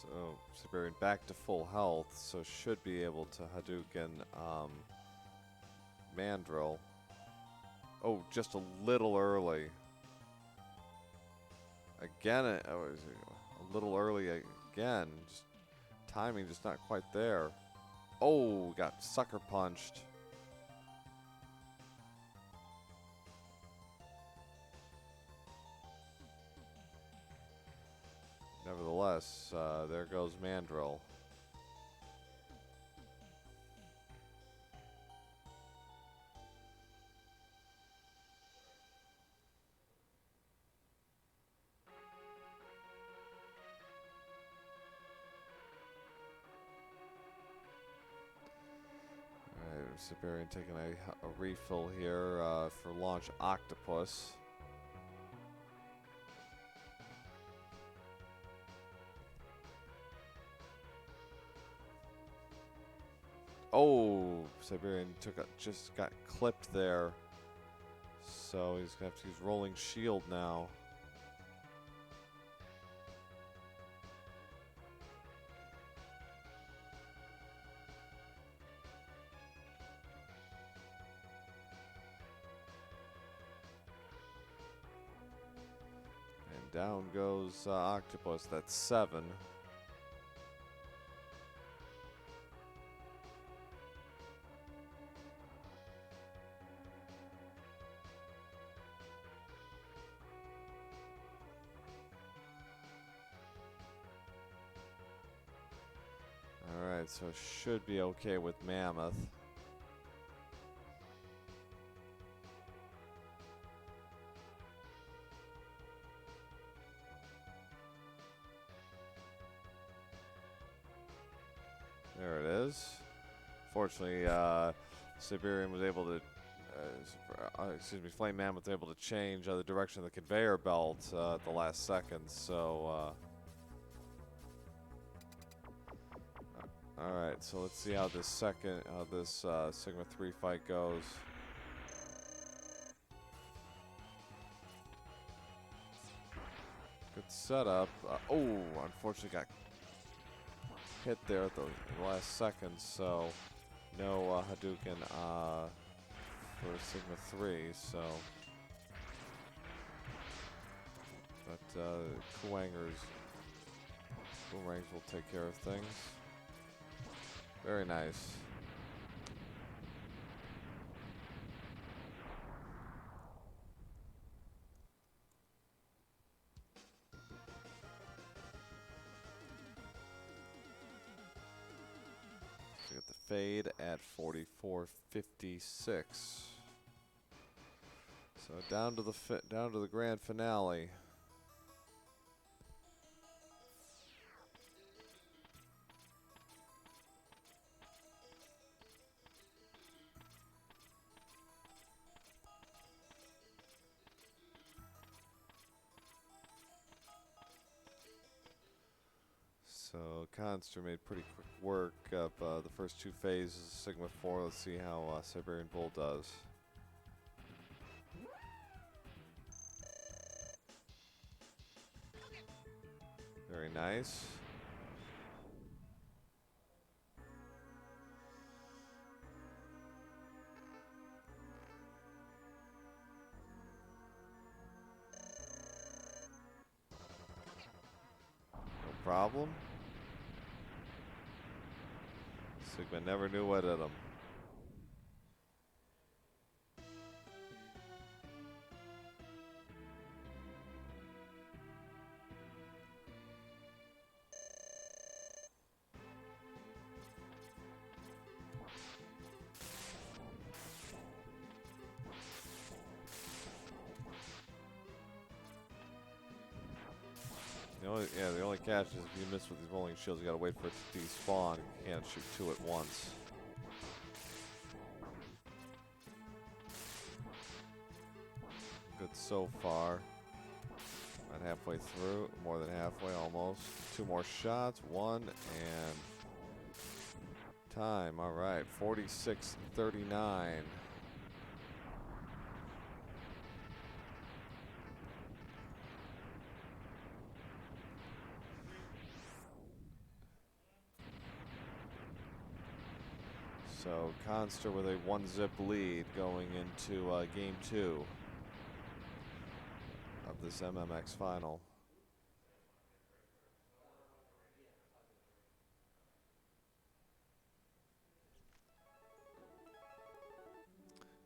So Siberian back to full health, so should be able to Hadouken Mandrill. Oh, just a little early. Again, a little early again. Just timing just not quite there. Oh, got sucker punched. Nevertheless, there goes Mandrill. Siberian taking a refill here for launch Octopus. Oh, Siberian just got clipped there. So he's going to have to use Rolling Shield now. And down goes Octopus. That's 7. Alright, so should be okay with Mammoth. There it is. Fortunately, Siberian was able to, Flame Mammoth was able to change the direction of the conveyor belt at the last second, so alright, so let's see how this Sigma 3 fight goes. Good setup. Oh, unfortunately got hit there at the last second, so no Hadouken for Sigma 3, so. But Boomerangs will take care of things. Very nice. We got the fade at 44.56. So down to the grand finale. So Khanster made pretty quick work of the first 2 phases of Sigma 4. Let's see how Siberian Bull does. Very nice. No problem. Sigma never knew what hit him. The only catch is if you miss with these rolling shields, you gotta wait for it to despawn. You can't shoot 2 at once. Good so far. About halfway through, more than halfway almost. 2 more shots, 1 and time. All right, 46:39. So Khanster with a 1-zip lead going into game 2 of this MMX final.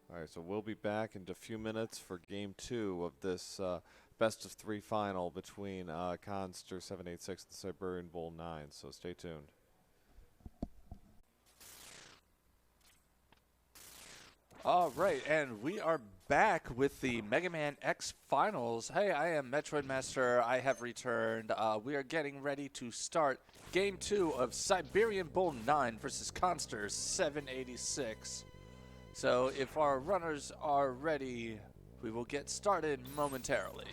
All right, so we'll be back in a few minutes for game 2 of this best of 3 final between Khanster786 and SpeedGaming. So stay tuned. All right, and we are back with the Mega Man X Finals. Hey, I am Metroid Master. I have returned. We are getting ready to start Game 2 of Siberian Bull 9 versus Khanster 786. So if our runners are ready, we will get started momentarily.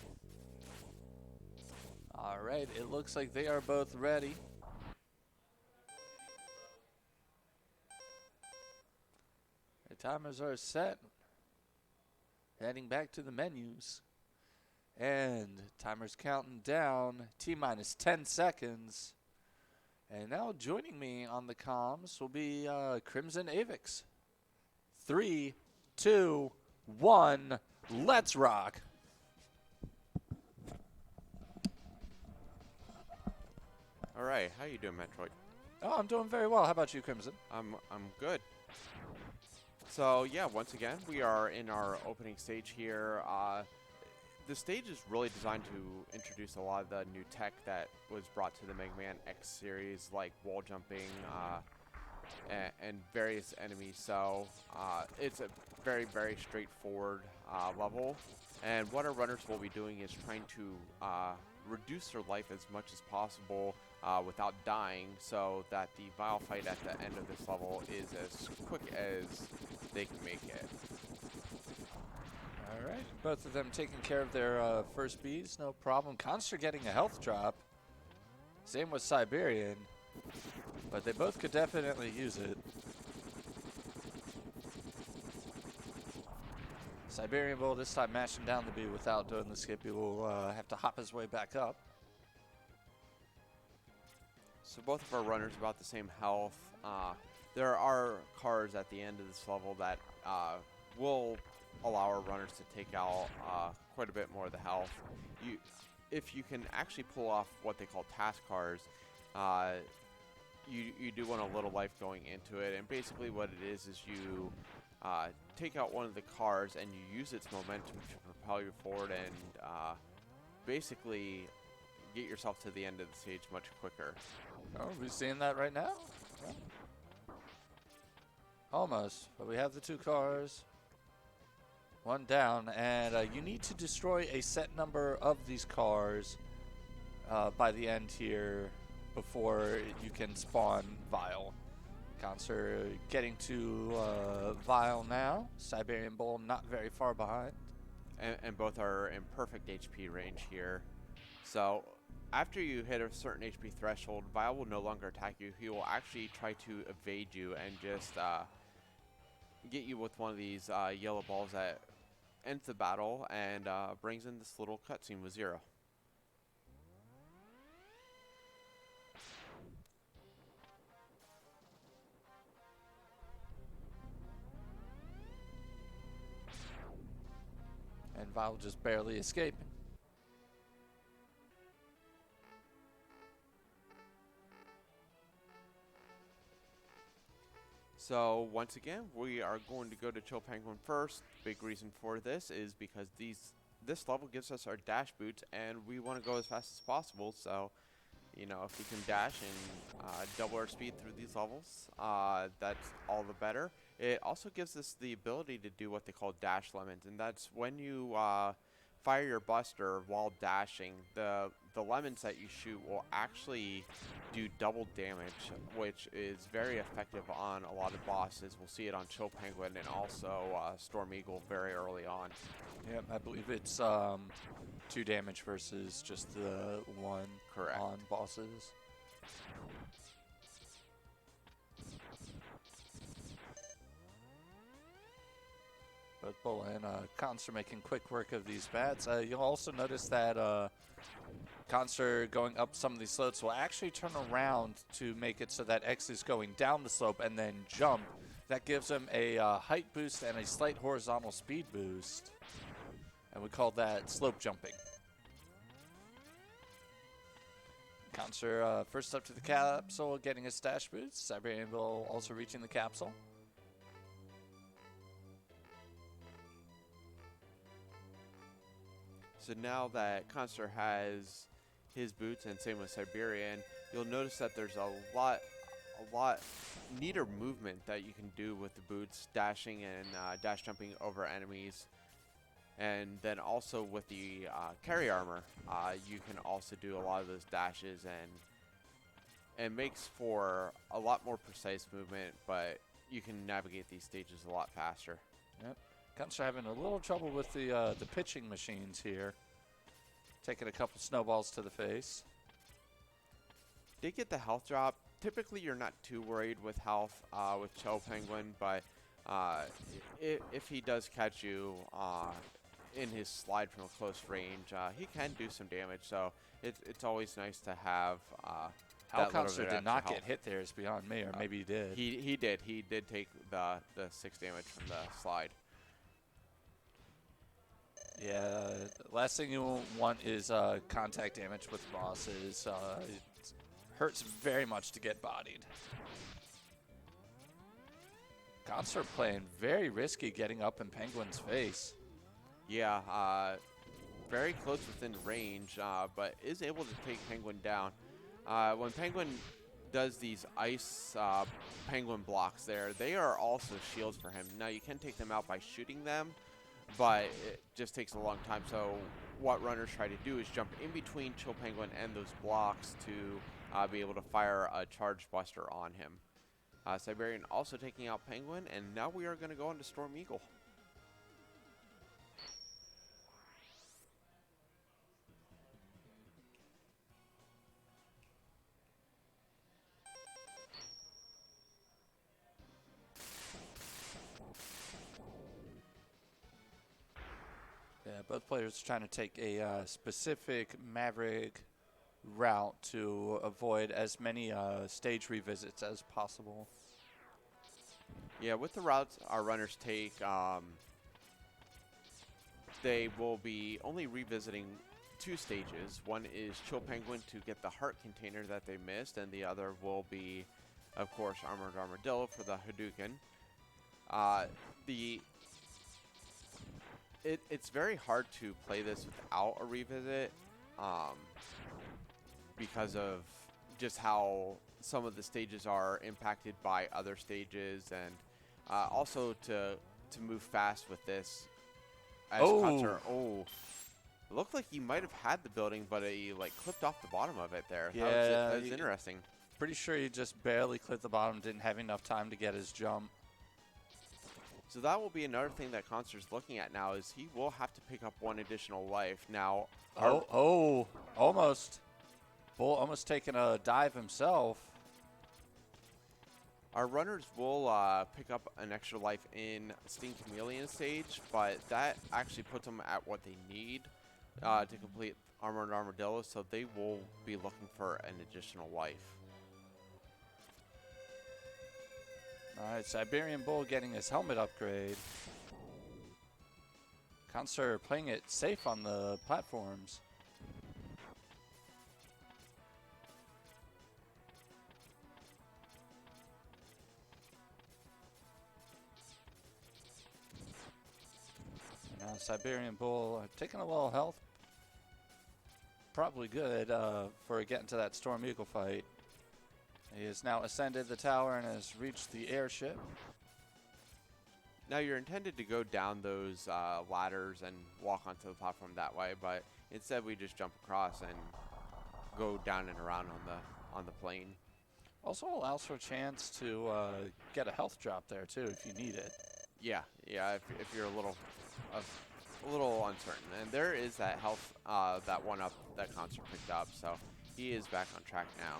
All right, it looks like they are both ready. The timers are set. Heading back to the menus. And timer's counting down. T-minus 10 seconds. And now joining me on the comms will be Crimson Avix. 3, 2, 1, let's rock. All right, how you doing, Metroid? Oh, I'm doing very well. How about you, Crimson? I'm good. So yeah, once again, we are in our opening stage here. The stage is really designed to introduce a lot of the new tech that was brought to the Mega Man X series, like wall jumping and various enemies. So it's a very, very straightforward level. And what our runners will be doing is trying to reduce their life as much as possible without dying, so that the Vile fight at the end of this level is as quick as they can make it. All right, both of them taking care of their first bees, no problem. Khanster getting a health drop. Same with Siberian, but they both could definitely use it. Siberian Bull this time mashing down the bee without doing the skip. He will have to hop his way back up. So both of our runners about the same health. There are cars at the end of this level that will allow our runners to take out quite a bit more of the health. If you can actually pull off what they call task cars, you do want a little life going into it. And basically what it is you take out one of the cars and you use its momentum to propel you forward and basically get yourself to the end of the stage much quicker. Oh, are we seeing that right now? Yeah. Almost, but we have the two cars. One down, and you need to destroy a set number of these cars by the end here before you can spawn Vile. Khanster getting to Vile now. Siberian Bull not very far behind. And both are in perfect HP range here. So after you hit a certain HP threshold, Vile will no longer attack you. He will actually try to evade you and just get you with one of these yellow balls that ends the battle and brings in this little cutscene with Zero. And Vile just barely escaping. So once again, we are going to go to Chill Penguin first. Big reason for this is because this level gives us our dash boots, and we want to go as fast as possible. So, you know, if we can dash and double our speed through these levels, that's all the better. It also gives us the ability to do what they call dash lemons, and that's when you fire your buster while dashing, the lemons that you shoot will actually do double damage, which is very effective on a lot of bosses. We'll see it on Chill Penguin and also Storm Eagle very early on. Yep, I believe it's 2 damage versus just the 1 Correct. on bosses. Both Bull and Khanster making quick work of these bats. You'll also notice that Khanster going up some of these slopes will actually turn around to make it so that X is going down the slope and then jump. That gives him a height boost and a slight horizontal speed boost. And we call that slope jumping. Khanster first up to the capsule, getting his stash boost. Siberian Bull also reaching the capsule. So now that Khanster has his boots, and same with Siberian, you'll notice that there's a lot neater movement that you can do with the boots, dashing and dash jumping over enemies. And then also with the carry armor, you can also do a lot of those dashes, and it makes for a lot more precise movement, but you can navigate these stages a lot faster. Yep. Khanster having a little trouble with the pitching machines here. Taking a couple snowballs to the face. Did get the health drop. Typically, you're not too worried with health with Cho Penguin, but if he does catch you in his slide from a close range, he can do some damage. So it's always nice to have How that little bit Khanster of did not extra get hit there is beyond me, or maybe he did. health. He did. He did take the 6 damage from the slide. Yeah, last thing you want is contact damage with bosses. It hurts very much to get bodied. Khanster playing very risky, getting up in Penguin's face. Yeah, very close within range, but is able to take Penguin down. When Penguin does these ice Penguin blocks there, they are also shields for him. Now, you can take them out by shooting them, but it just takes a long time. So what runners try to do is jump in between Chill Penguin and those blocks to be able to fire a Charge Buster on him. Siberian also taking out Penguin, and now we are going to go into Storm Eagle. Yeah, both players trying to take a specific Maverick route to avoid as many stage revisits as possible. Yeah, with the routes our runners take, they will be only revisiting 2 stages. One is Chill Penguin to get the heart container that they missed, and the other will be, of course, Armored Armadillo for the Hadouken. It's very hard to play this without a revisit because of just how some of the stages are impacted by other stages, and also to move fast with this. As Khanster, it looked like he might have had the building, but he like clipped off the bottom of it there. Yeah, that was interesting. Pretty sure he just barely clipped the bottom, didn't have enough time to get his jump. So that will be another thing that Khanster's looking at now, is he will have to pick up 1 additional life. Now, Almost. Bull almost taking a dive himself. our runners will pick up an extra life in Sting Chameleon stage, but that actually puts them at what they need to complete Armored Armadillo, so they will be looking for an additional life. All right, Siberian Bull getting his helmet upgrade. Khanster playing it safe on the platforms. Now Siberian Bull taking a little health. Probably good for getting to that Storm Eagle fight. He has now ascended the tower and has reached the airship. Now, you're intended to go down those ladders and walk onto the platform that way, but instead we just jump across and go down and around on the plane. Also allows for a chance to get a health drop there too if you need it. Yeah, if you're a little uncertain. And there is that health, that one up that Khanster picked up, so he is back on track now.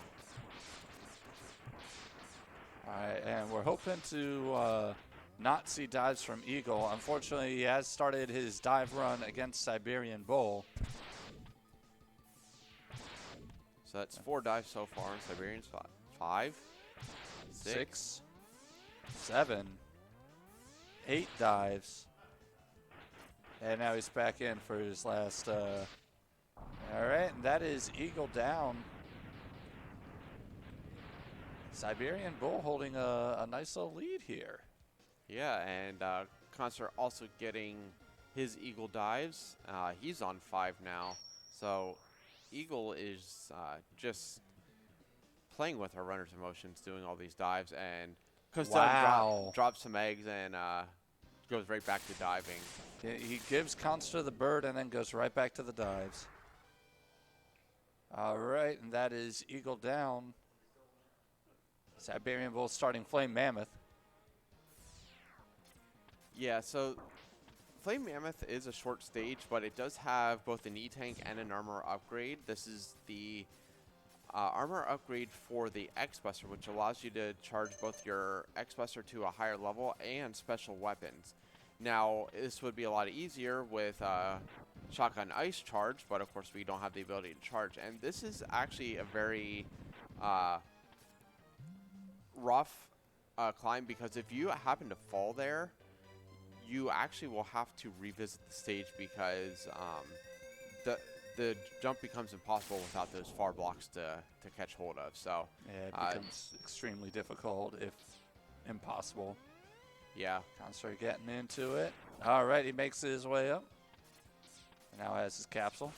All right, and we're hoping to not see dives from Eagle. Unfortunately, he has started his dive run against Siberian Bull. So that's 4 dives so far. Siberian's 5, 6, 7, 8 dives. And now he's back in for his last. All right, and that is Eagle down. Siberian Bull holding a nice little lead here. Yeah, and Khanster also getting his Eagle dives. He's on 5 now. So Eagle is just playing with our runner's emotions, doing all these dives, and drops some eggs and goes right back to diving. Yeah, he gives Khanster the bird and then goes right back to the dives. All right, and that is Eagle down. Siberian Bull starting Flame Mammoth. Yeah, so Flame Mammoth is a short stage, but it does have both an E-Tank and an armor upgrade. This is the armor upgrade for the X-Buster, which allows you to charge both your X-Buster to a higher level and special weapons. Now, this would be a lot easier with Shotgun Ice charge, but of course we don't have the ability to charge. And this is actually a very rough climb, because if you happen to fall there, you actually will have to revisit the stage, because the jump becomes impossible without those far blocks to catch hold of. So Yeah, it becomes extremely difficult, if impossible. yeah. Khanster getting into it. All right, he makes his way up. Now has his capsule.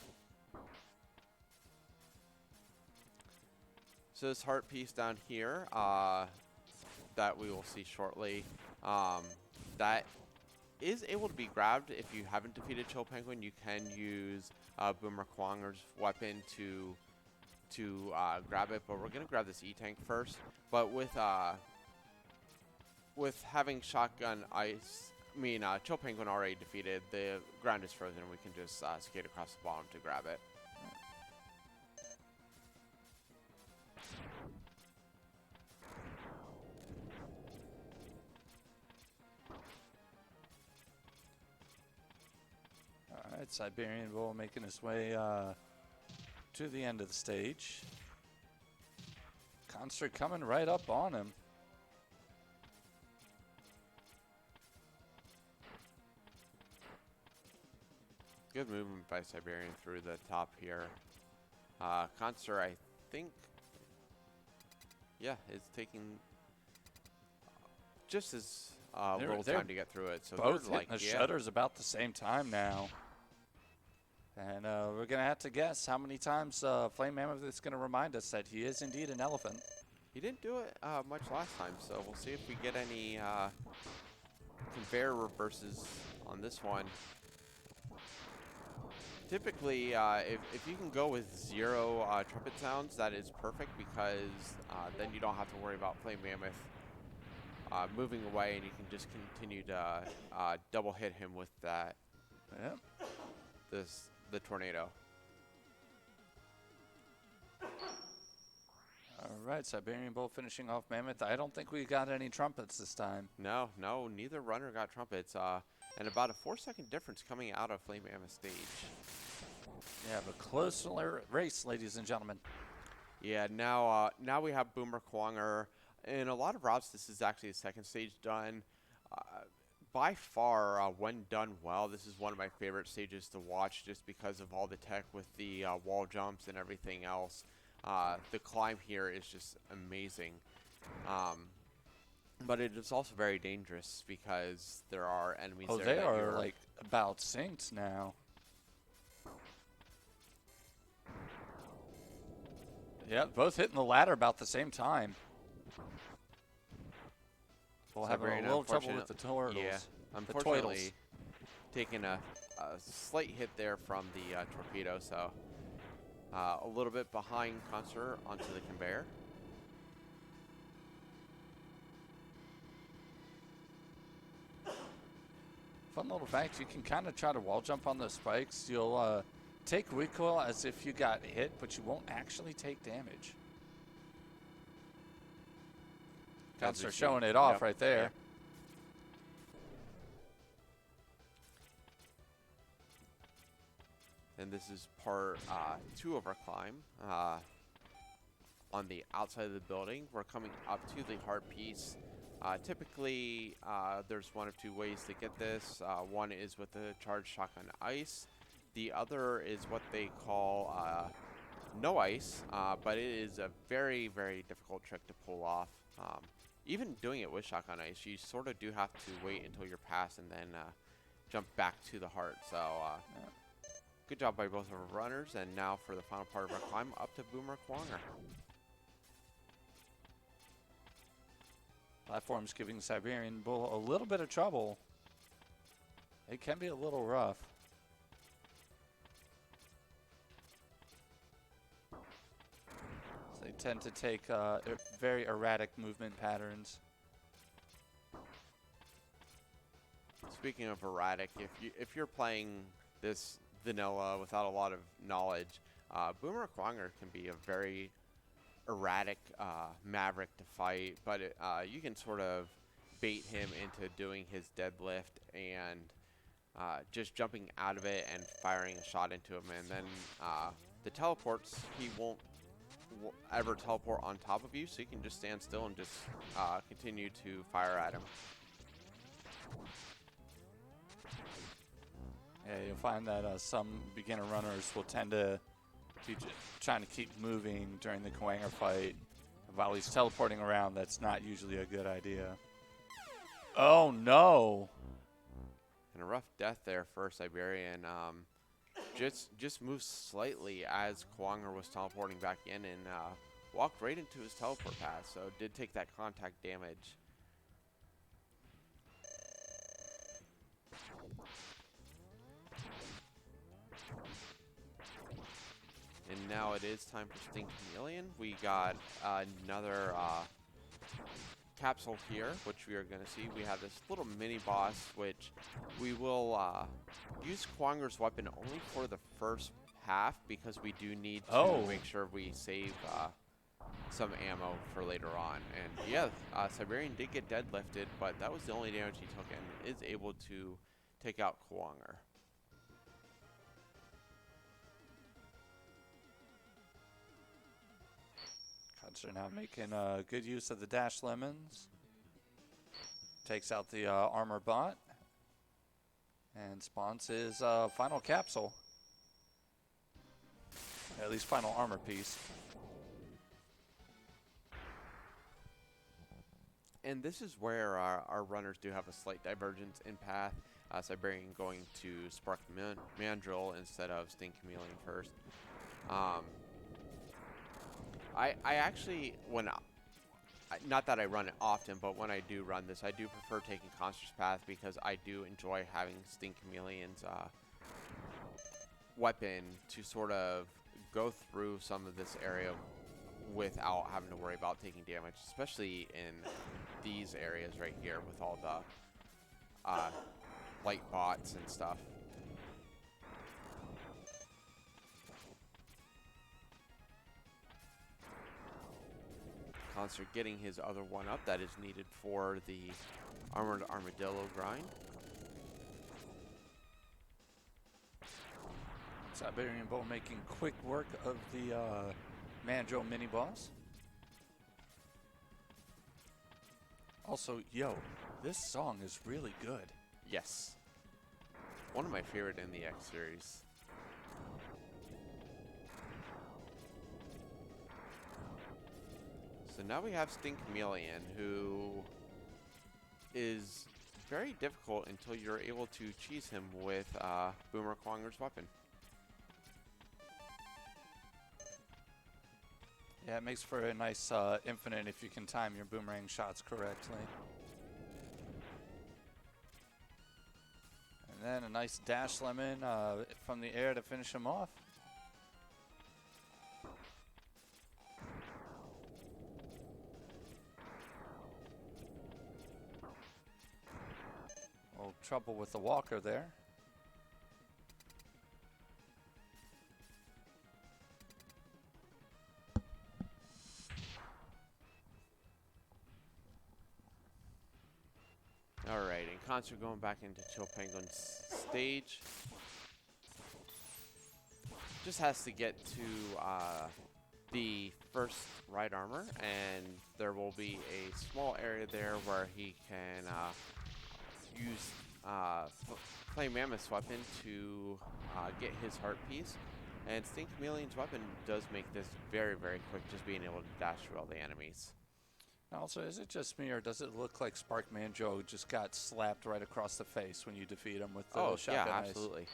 So this heart piece down here that we will see shortly, that is able to be grabbed. If you haven't defeated Chill Penguin, you can use Boomer Kwonger's weapon to grab it, but we're going to grab this E-Tank first. But with having Shotgun Ice, Chill Penguin already defeated, the ground is frozen, and we can just skate across the bottom to grab it. All right, Siberian Bull making his way to the end of the stage. Khanster coming right up on him. Good movement by Siberian through the top here. Khanster, I think, yeah, is taking just as little time to get through it. So both they're hitting the shutters about the same time now. And we're going to have to guess how many times Flame Mammoth is going to remind us that he is indeed an elephant. He didn't do it much last time, so we'll see if we get any conveyor reverses on this one. Typically, if you can go with 0 trumpet sounds, that is perfect, because then you don't have to worry about Flame Mammoth moving away, and you can just continue to double hit him with that. Yep. The tornado. All right, Siberian Bull finishing off Mammoth. I don't think we got any trumpets this time. No, neither runner got trumpets. And about a 4-second difference coming out of Flame Mammoth stage. Yeah, but close race, ladies and gentlemen. Yeah, now we have Boomer Kwanger. In a lot of routes, this is actually the second stage done. By far, when done well, this is one of my favorite stages to watch, just because of all the tech with the wall jumps and everything else. The climb here is just amazing. But it is also very dangerous, because there are enemies there. Oh, they are like about synced now. Yeah, both hitting the ladder about the same time. We'll have a little trouble with the turtles. Yeah, unfortunately, taking a slight hit there from the torpedo, so a little bit behind Khanster onto the conveyor. Fun little fact, you can kind of try to wall jump on those spikes. You'll take recoil as if you got hit, but you won't actually take damage. Khanster showing it off right there. And this is part 2 of our climb. On the outside of the building, we're coming up to the heart piece. Typically, there's one of 2 ways to get this. One is with the charged Shotgun Ice. The other is what they call no ice, but it is a very, very difficult trick to pull off. Even doing it with Shotgun Ice, you sort of do have to wait until you're past and then jump back to the heart. So good job by both of our runners. And now for the final part of our climb, up to Boomer Kwanger. Platform's giving Siberian Bull a little bit of trouble. It can be a little rough. They tend to take very erratic movement patterns. So speaking of erratic, if you're playing this vanilla without a lot of knowledge, Boomer Quanger can be a very erratic maverick to fight, but you can sort of bait him into doing his deadlift and just jumping out of it and firing a shot into him, and then the teleports, he won't ever teleport on top of you, so you can just stand still and just continue to fire at him. Yeah, you'll find that some beginner runners will tend to be trying to keep moving during the Quanger fight. While he's teleporting around, that's not usually a good idea. Oh no! And a rough death there for Siberian. Just moved slightly as Quanger was teleporting back in and walked right into his teleport path, so did take that contact damage. And now it is time for Stink Chameleon. We got another capsule here, which we are going to see. We have this little mini boss, which we will use Quanger's weapon only for the first half because we do need to make sure we save some ammo for later on. And yeah, Siberian did get deadlifted, but that was the only damage he took and is able to take out Quanger. Khanster now making good use of the dash lemons. Takes out the armor bot. And spawns his final capsule. At least final armor piece. And this is where our runners do have a slight divergence in path. Siberian going to Spark Mandrill instead of Stink Chameleon first. I actually, not that I run it often, but when I do run this, I do prefer taking Khanster's path because I do enjoy having Stink Chameleon's weapon to sort of go through some of this area without having to worry about taking damage, especially in these areas right here with all the light bots and stuff. Khanster getting his other one up that is needed for the Armored Armadillo grind. Siberian Bull making quick work of the Mandrill mini boss. Also, yo, this song is really good. Yes. One of my favorite in the X series. So now we have Stink Chameleon, who is very difficult until you're able to cheese him with Boomer Quanger's weapon. Yeah, it makes for a nice infinite if you can time your boomerang shots correctly. And then a nice dash lemon from the air to finish him off. A little trouble with the walker there. Alright, and Khanster going back into Chill Penguin's stage. Just has to get to the first right armor, and there will be a small area there where he can use Flame Mammoth's weapon to get his heart piece. And Stink Chameleon's weapon does make this very, very quick, just being able to dash through all the enemies. Also, is it just me, or does it look like Spark Manjo just got slapped right across the face when you defeat him with the shotgun yeah, ice? absolutely.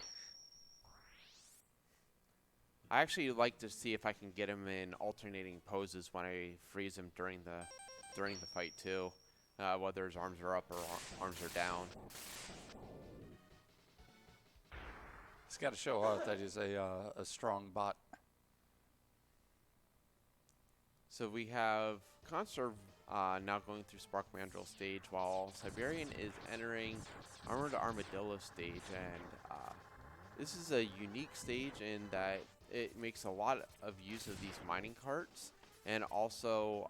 I actually like to see if I can get him in alternating poses when I freeze him during the fight too, whether his arms are up or arms are down. He's got to show out that he's a strong bot. So we have Khanster now going through Spark Mandrill stage, while Siberian is entering Armored Armadillo stage. And this is a unique stage in that it makes a lot of use of these mining carts and also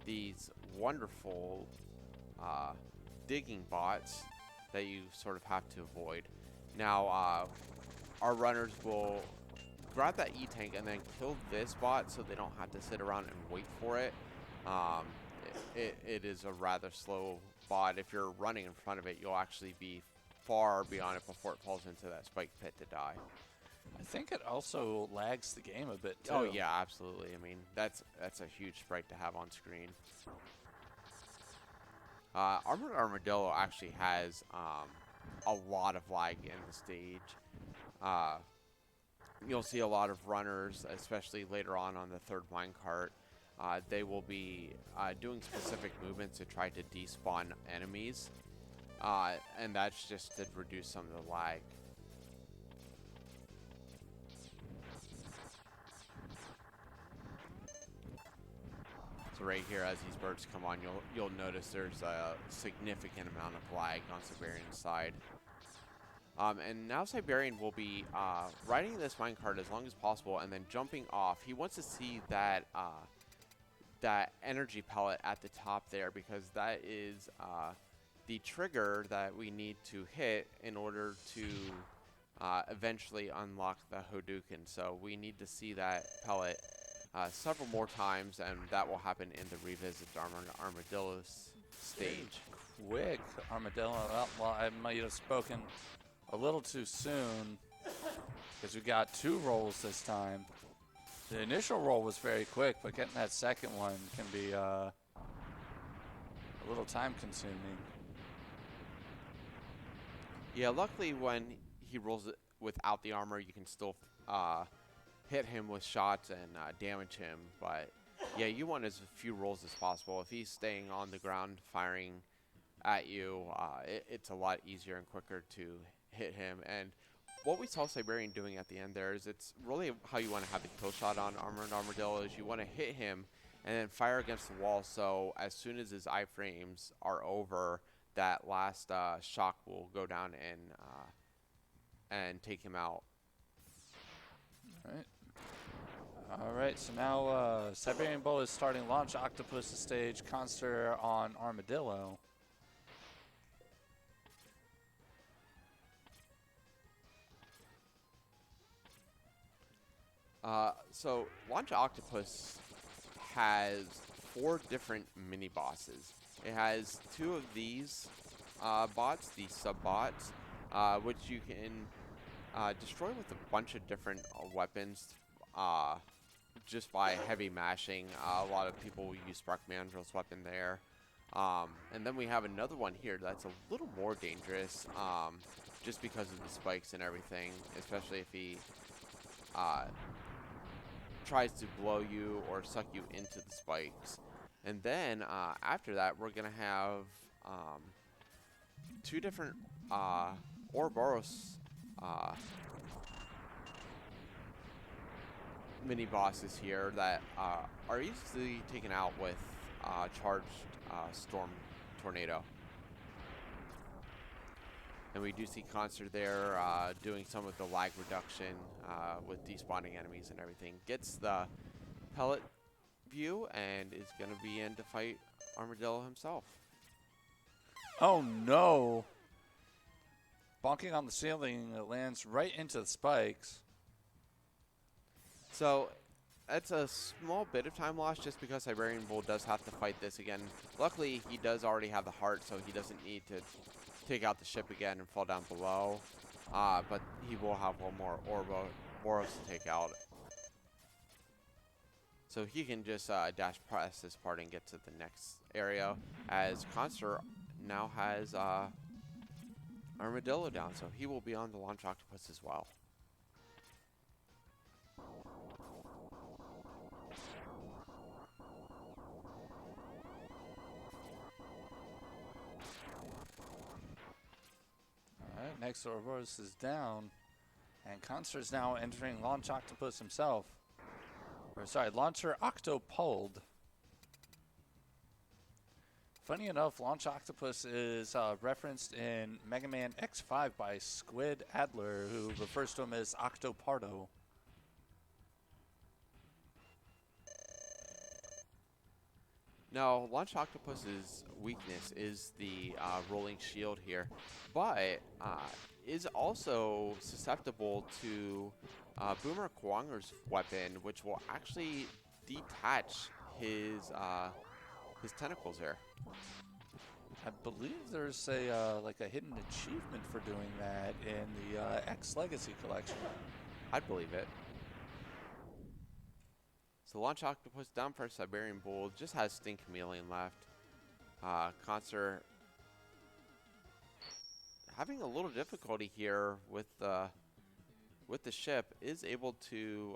these wonderful digging bots that you sort of have to avoid. Now, our runners will grab that E-tank and then kill this bot so they don't have to sit around and wait for it. It is a rather slow bot. If you're running in front of it, you'll actually be far beyond it before it falls into that spike pit to die. I think it also lags the game a bit too. Oh yeah, absolutely. I mean, that's a huge sprite to have on screen. Armored Armadillo actually has a lot of lag in the stage. You'll see a lot of runners, especially later on the third minecart. They will be doing specific movements to try to despawn enemies, and that's just to reduce some of the lag. So right here, as these birds come on, you'll notice there's a significant amount of lag on Siberian's side. And now Siberian will be riding this minecart as long as possible and then jumping off. He wants to see that that energy pellet at the top there, because that is the trigger that we need to hit in order to eventually unlock the Hadouken. So we need to see that pellet several more times, and that will happen in the Revisit Armadillo stage. Quick, Armadillo. Well, I might have spoken a little too soon, because we got 2 rolls this time. The initial roll was very quick, but getting that second one can be a little time consuming. Yeah, luckily when he rolls it without the armor, you can still hit him with shots and damage him. But yeah, you want as few rolls as possible. If he's staying on the ground firing at you, it's a lot easier and quicker to hit him. And what we saw Siberian doing at the end there is it's really how you want to have the kill shot on Armored Armadillo, is you want to hit him and then fire against the wall, so as soon as his iframes are over, that last shock will go down and take him out. All right, so now Siberian Bull is starting Launch Octopus stage, Khanster on Armadillo. So Launch Octopus has 4 different mini bosses. It has 2 of these bots, the sub bots, which you can destroy with a bunch of different weapons just by heavy mashing. A lot of people will use Spark Mandrill's weapon there. And then we have another one here that's a little more dangerous, just because of the spikes and everything, especially if he tries to blow you or suck you into the spikes. And then after that, we're gonna have 2 different Ouroboros mini bosses here that are easily taken out with charged Storm Tornado. And we do see Khanster there doing some of the lag reduction with despawning enemies and everything. Gets the pellet view and is going to be in to fight Armadillo himself. Oh no! Bonking on the ceiling, it lands right into the spikes. So that's a small bit of time lost just because Siberian Bull does have to fight this again. Luckily, he does already have the heart, so he doesn't need to take out the ship again and fall down below. But he will have one more Ouroboros to take out. So he can just dash past this part and get to the next area, as Khanster now has Armadillo down, so he will be on the Launch Octopus as well. Alright, next Ouroboros is down, and Khanster is now entering Launch Octopus himself. Or sorry, Launcher Octopold. Funny enough, Launch Octopus is referenced in Mega Man X5 by Squid Adler, who refers to him as Octopardo. Now, Launch Octopus's weakness is the rolling shield here, but is also susceptible to Boomer Kuwanger's weapon, which will actually detach his tentacles there. I believe there's a like a hidden achievement for doing that in the X Legacy collection. I'd believe it. So Launch Octopus down for Siberian Bull, just has Sting Chameleon left. Khanster having a little difficulty here with the ship, is able to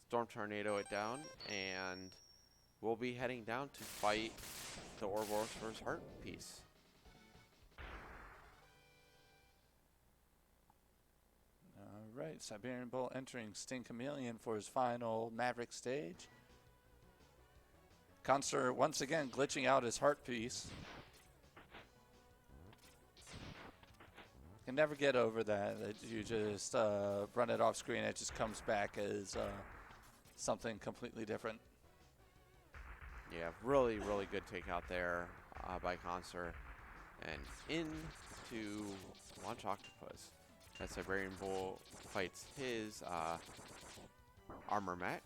Storm Tornado it down, and we'll be heading down to fight the Ouroboros for his heart piece. Alright, Siberian Bull entering Sting Chameleon for his final Maverick stage. Khanster once again glitching out his heart piece. Can never get over that you just run it off screen, it just comes back as something completely different. Yeah, really, really good takeout there by Khanster. And into Launch Octopus. As Siberian Bull fights his armor mech.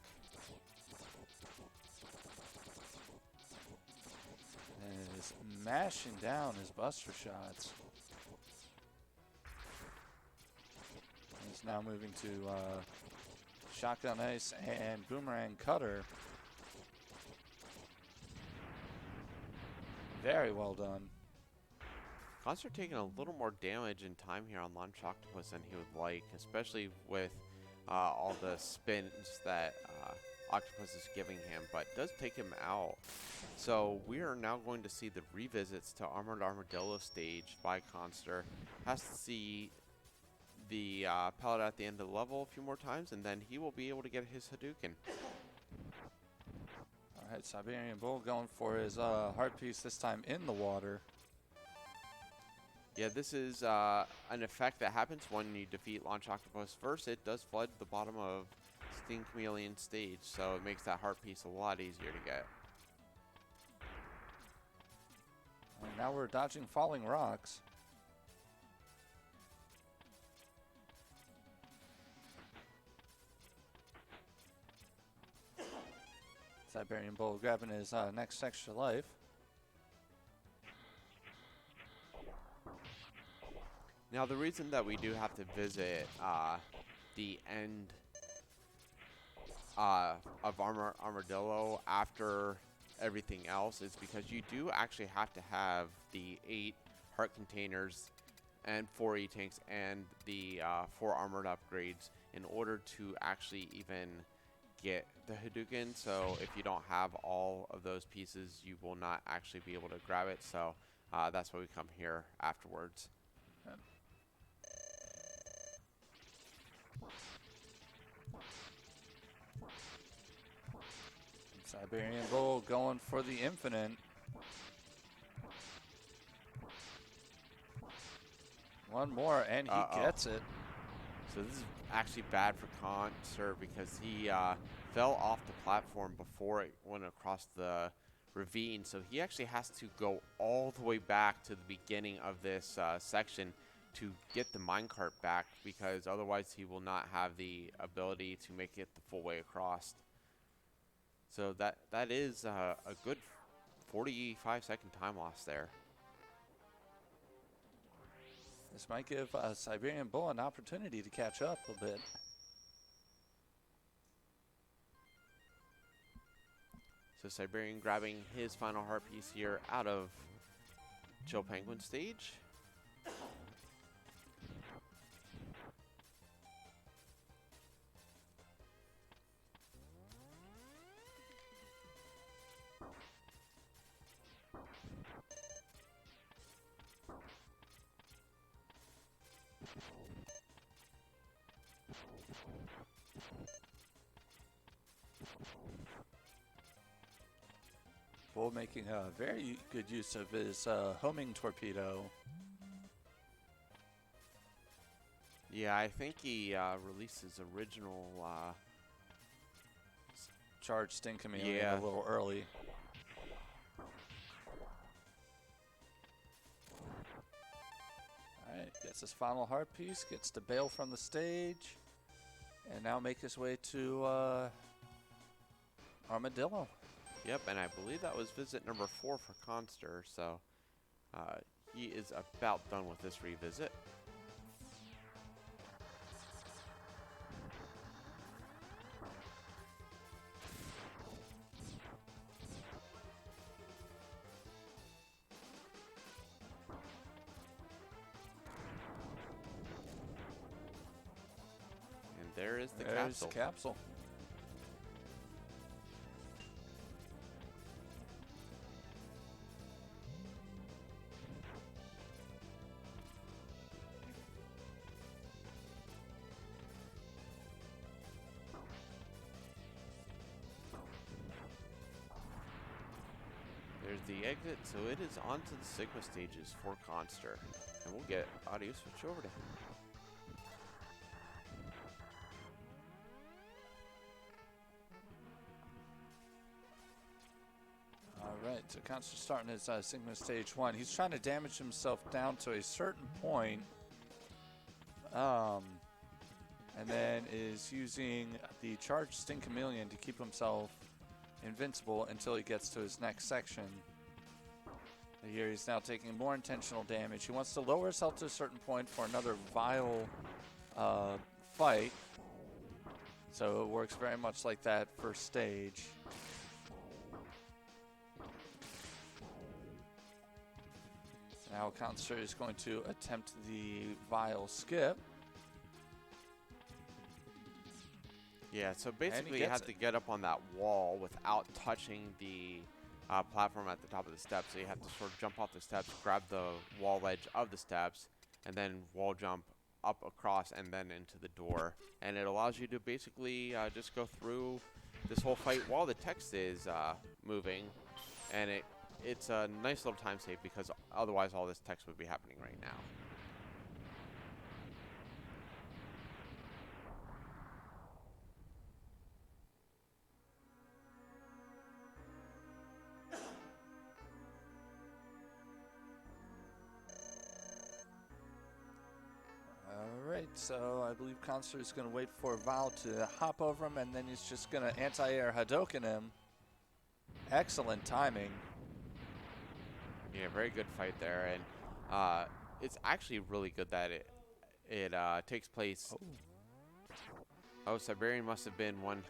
And is mashing down his buster shots. He's now moving to Shotgun Ice and Boomerang Cutter. Very well done. Khanster taking a little more damage in time here on Launch Octopus than he would like, especially with all the spins that Octopus is giving him, but does take him out. So we are now going to see the revisits to Armored Armadillo stage by Khanster. Has to see the pellet at the end of the level a few more times, and then he will be able to get his Hadouken. Alright, Siberian Bull going for his heart piece, this time in the water. Yeah, this is an effect that happens when you defeat Launch Octopus. First, it does flood the bottom of Sting Chameleon stage, so it makes that heart piece a lot easier to get. And now we're dodging falling rocks. Siberian Bull grabbing his next extra life. Now, the reason that we do have to visit the end of Armadillo after everything else is because you do actually have to have the 8 heart containers and 4 E-tanks and the 4 armored upgrades in order to actually even get the Hadouken. So if you don't have all of those pieces, you will not actually be able to grab it. So that's why we come here afterwards. Siberian Bull going for the infinite. One more, and he gets it. So this is actually bad for Khanster because he fell off the platform before it went across the ravine. So he actually has to go all the way back to the beginning of this section to get the minecart back, because otherwise he will not have the ability to make it the full way across. So that is a good 45-second time loss there. This might give Siberian Bull an opportunity to catch up a bit. So Siberian grabbing his final heart piece here out of Chill Penguin stage. Bull making a very good use of his homing torpedo. Yeah, I think he released his original. Charge Sting Chameleon Yeah. a little early. Alright, gets his final heart piece, gets to bail from the stage, and now make his way to Armadillo. Yep, and I believe that was visit number 4 for Khanster, so he is about done with this revisit. And there is the There's capsule. the capsule. There's the exit, so it is on to the Sigma stages for Khanster. And we'll get audio switch over to him. Alright, so Khanster's starting his Sigma Stage 1. He's trying to damage himself down to a certain point. And then is using the Charged Sting Chameleon to keep himself invincible until he gets to his next section. Here he's now taking more intentional damage. He wants to lower himself to a certain point for another vile fight. So it works very much like that first stage. Now Khanster is going to attempt the vile skip. Yeah, so basically you gets have to get up on that wall without touching the platform at the top of the steps. So you have to sort of jump off the steps, grab the wall edge of the steps, and then wall jump up across and then into the door. And it allows you to basically just go through this whole fight while the text is moving. And it's a nice little time save because otherwise all this text would be happening right now. Alright, so I believe Khanster is going to wait for Val to hop over him, and then he's just going to anti-air Hadoken him. Excellent timing. Yeah, very good fight there, and it's actually really good that it takes place. Oh, Siberian must have been one.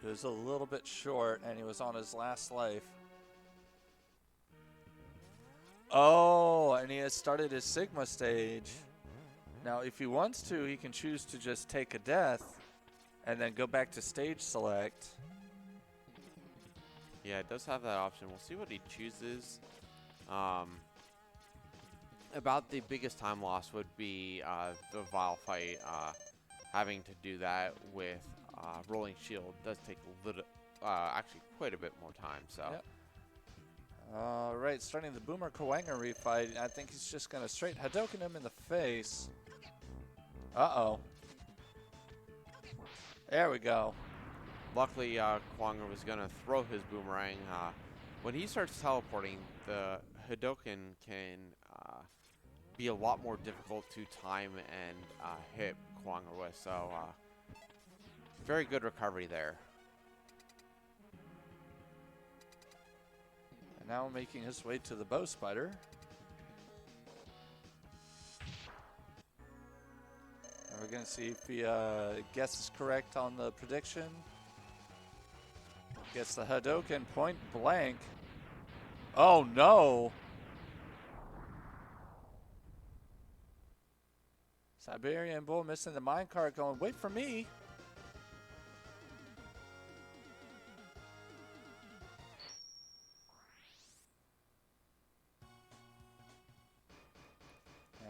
It was a little bit short, and he was on his last life. Oh, and he has started his Sigma stage. Now, if he wants to, he can choose to just take a death and then go back to stage select. Yeah, it does have that option. We'll see what he chooses. About the biggest time loss would be the Vile fight. Having to do that with Rolling Shield does take a little, actually quite a bit more time. So. Yep. All right, starting the Boomer Kawanger refight. I think he's just going to straight Hadoken him in the face. Uh-oh. There we go. Luckily, Kwanger was going to throw his boomerang. When he starts teleporting, the Hadoken can be a lot more difficult to time and hit Kwanger with. So, very good recovery there. And now making his way to the Bow Spider. And we're going to see if he guesses correct on the prediction. Gets the Hadoken point blank. Oh no! Siberian Bull missing the minecart, going, wait for me!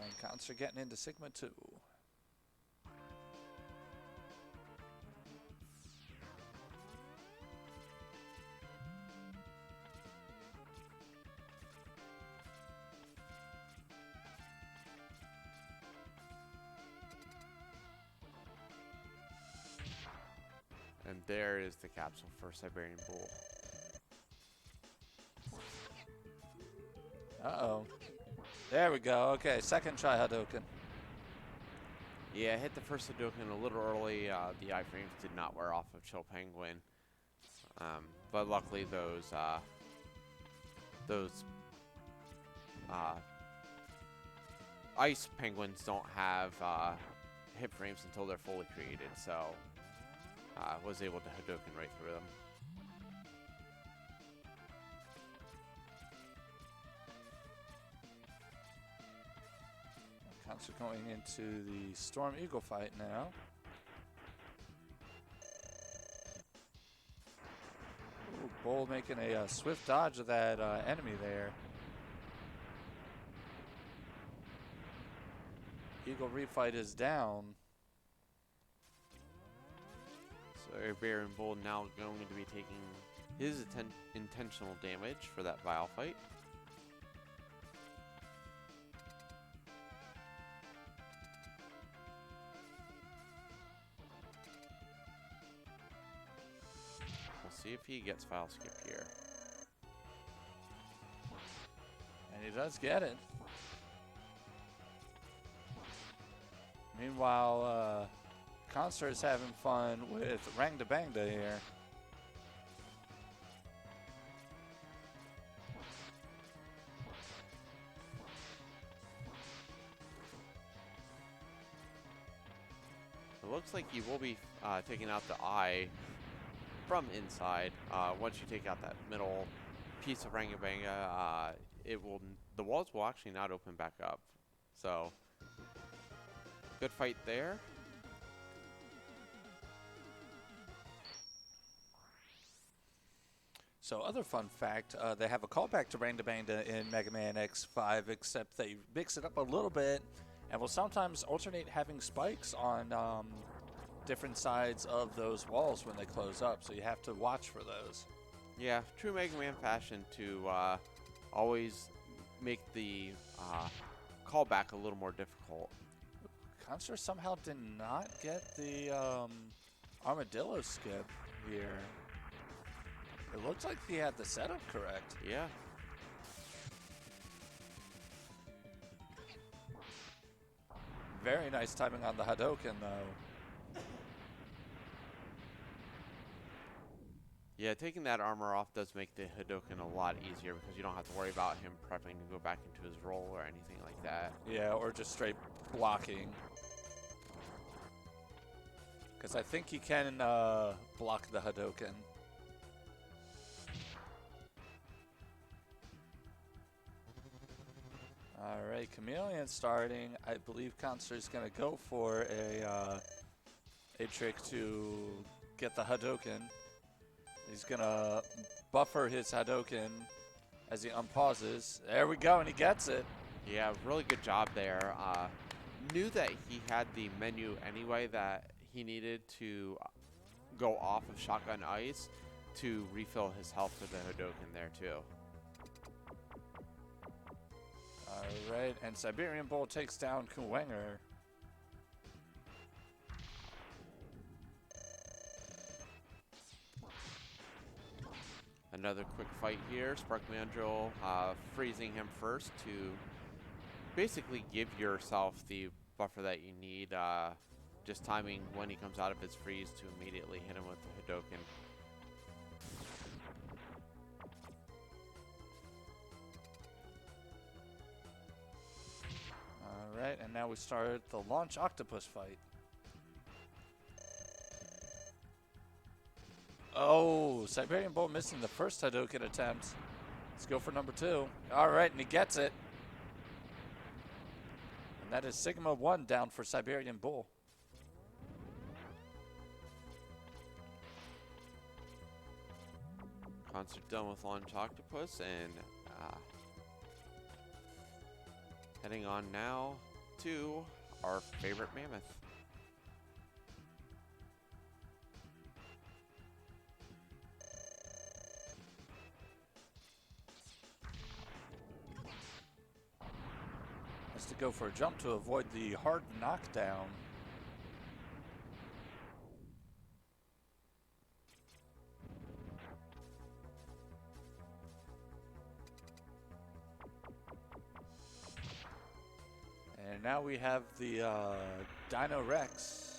And Khanster getting into Sigma 2. And there is the capsule for Siberian Bull. Uh-oh. There we go. Okay, second try Hadouken. Yeah, hit the first Hadouken a little early. The iframes did not wear off of Chill Penguin. But luckily those ice penguins don't have hit frames until they're fully created, so was able to Hadouken right through them. Khanster going into the Storm Eagle fight now. Ooh, Bull making a swift dodge of that enemy there. Eagle refight is down. So Siberian Bull now going to be taking his intentional damage for that Vile fight. We'll see if he gets Vile Skip here. And he does get it. Meanwhile, Khanster is having fun with Rangda Bangda here. It looks like you will be taking out the eye from inside. Once you take out that middle piece of Rangabanga, the walls will actually not open back up. So good fight there. So other fun fact, they have a callback to Rangda Bangda in Mega Man X5, except they mix it up a little bit and will sometimes alternate having spikes on different sides of those walls when they close up, so you have to watch for those. Yeah, true Mega Man fashion to always make the callback a little more difficult. Khanster somehow did not get the armadillo skip here. It looks like he had the setup correct. Yeah. Very nice timing on the Hadouken, though. Yeah, taking that armor off does make the Hadouken a lot easier because you don't have to worry about him prepping to go back into his roll or anything like that. Yeah, or just straight blocking. Because I think he can block the Hadouken. All right, Chameleon starting. I believe Khanster is going to go for a trick to get the Hadouken. He's going to buffer his Hadouken as he unpauses. There we go, and he gets it. Yeah, really good job there. Knew that he had the menu anyway that he needed to go off of Shotgun Ice to refill his health for the Hadouken there too. All right, and Siberian Bull takes down Kuwenger. Another quick fight here. Spark Mandrill freezing him first to basically give yourself the buffer that you need. Just timing when he comes out of his freeze to immediately hit him with the Hadouken. All right, and now we start the launch octopus fight. Oh, Siberian Bull missing the first Hadouken attempt. Let's go for number 2. All right, and he gets it. And that is Sigma 1 down for Siberian Bull. Concert done with Launch Octopus and heading on now to our favorite mammoth. Has to go for a jump to avoid the hard knockdown. And now we have the Dino Rex.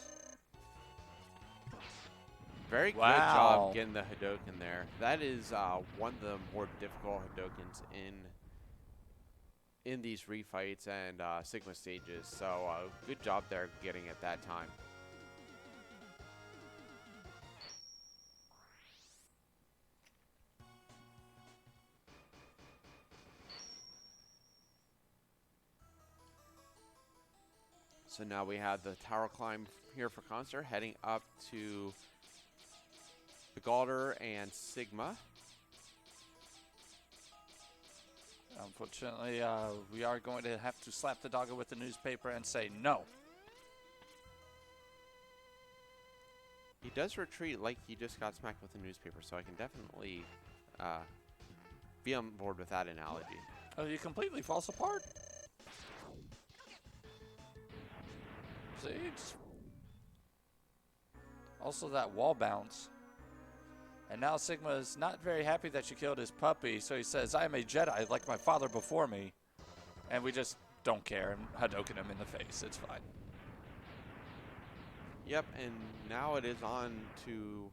Very good job getting the Hadoken there. That is one of the more difficult Hadokens in these refights and Sigma stages. So good job there getting it that time. So now we have the tower climb here for Khanster, heading up to the Galder and Sigma. Unfortunately, we are going to have to slap the doggo with the newspaper and say no. He does retreat like he just got smacked with the newspaper, so I can definitely be on board with that analogy. Oh, he completely falls apart. See, also that wall bounce. And now Sigma is not very happy that you killed his puppy, so he says, I am a Jedi like my father before me. And we just don't care and Hadoken him in the face. It's fine. Yep, and now it is on to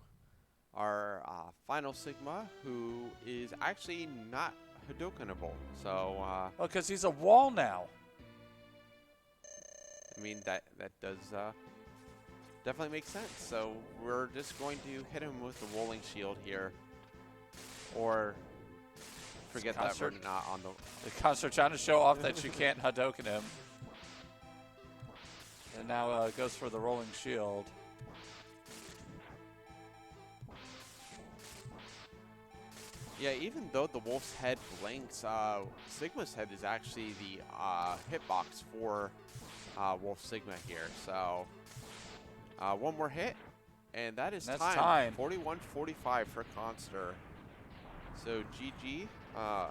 our final Sigma, who is actually not Hadokenable. So, well, because he's a wall now. I mean, that does definitely make sense. So we're just going to hit him with the rolling shield here, or forget that we're not on the Khanster trying to show off that you can't Hadoken him. And now goes for the rolling shield. Yeah, even though the wolf's head blinks, Sigma's head is actually the hitbox for Wolf Sigma here. So one more hit, and that is time. 41-45 for Khanster. So GG. I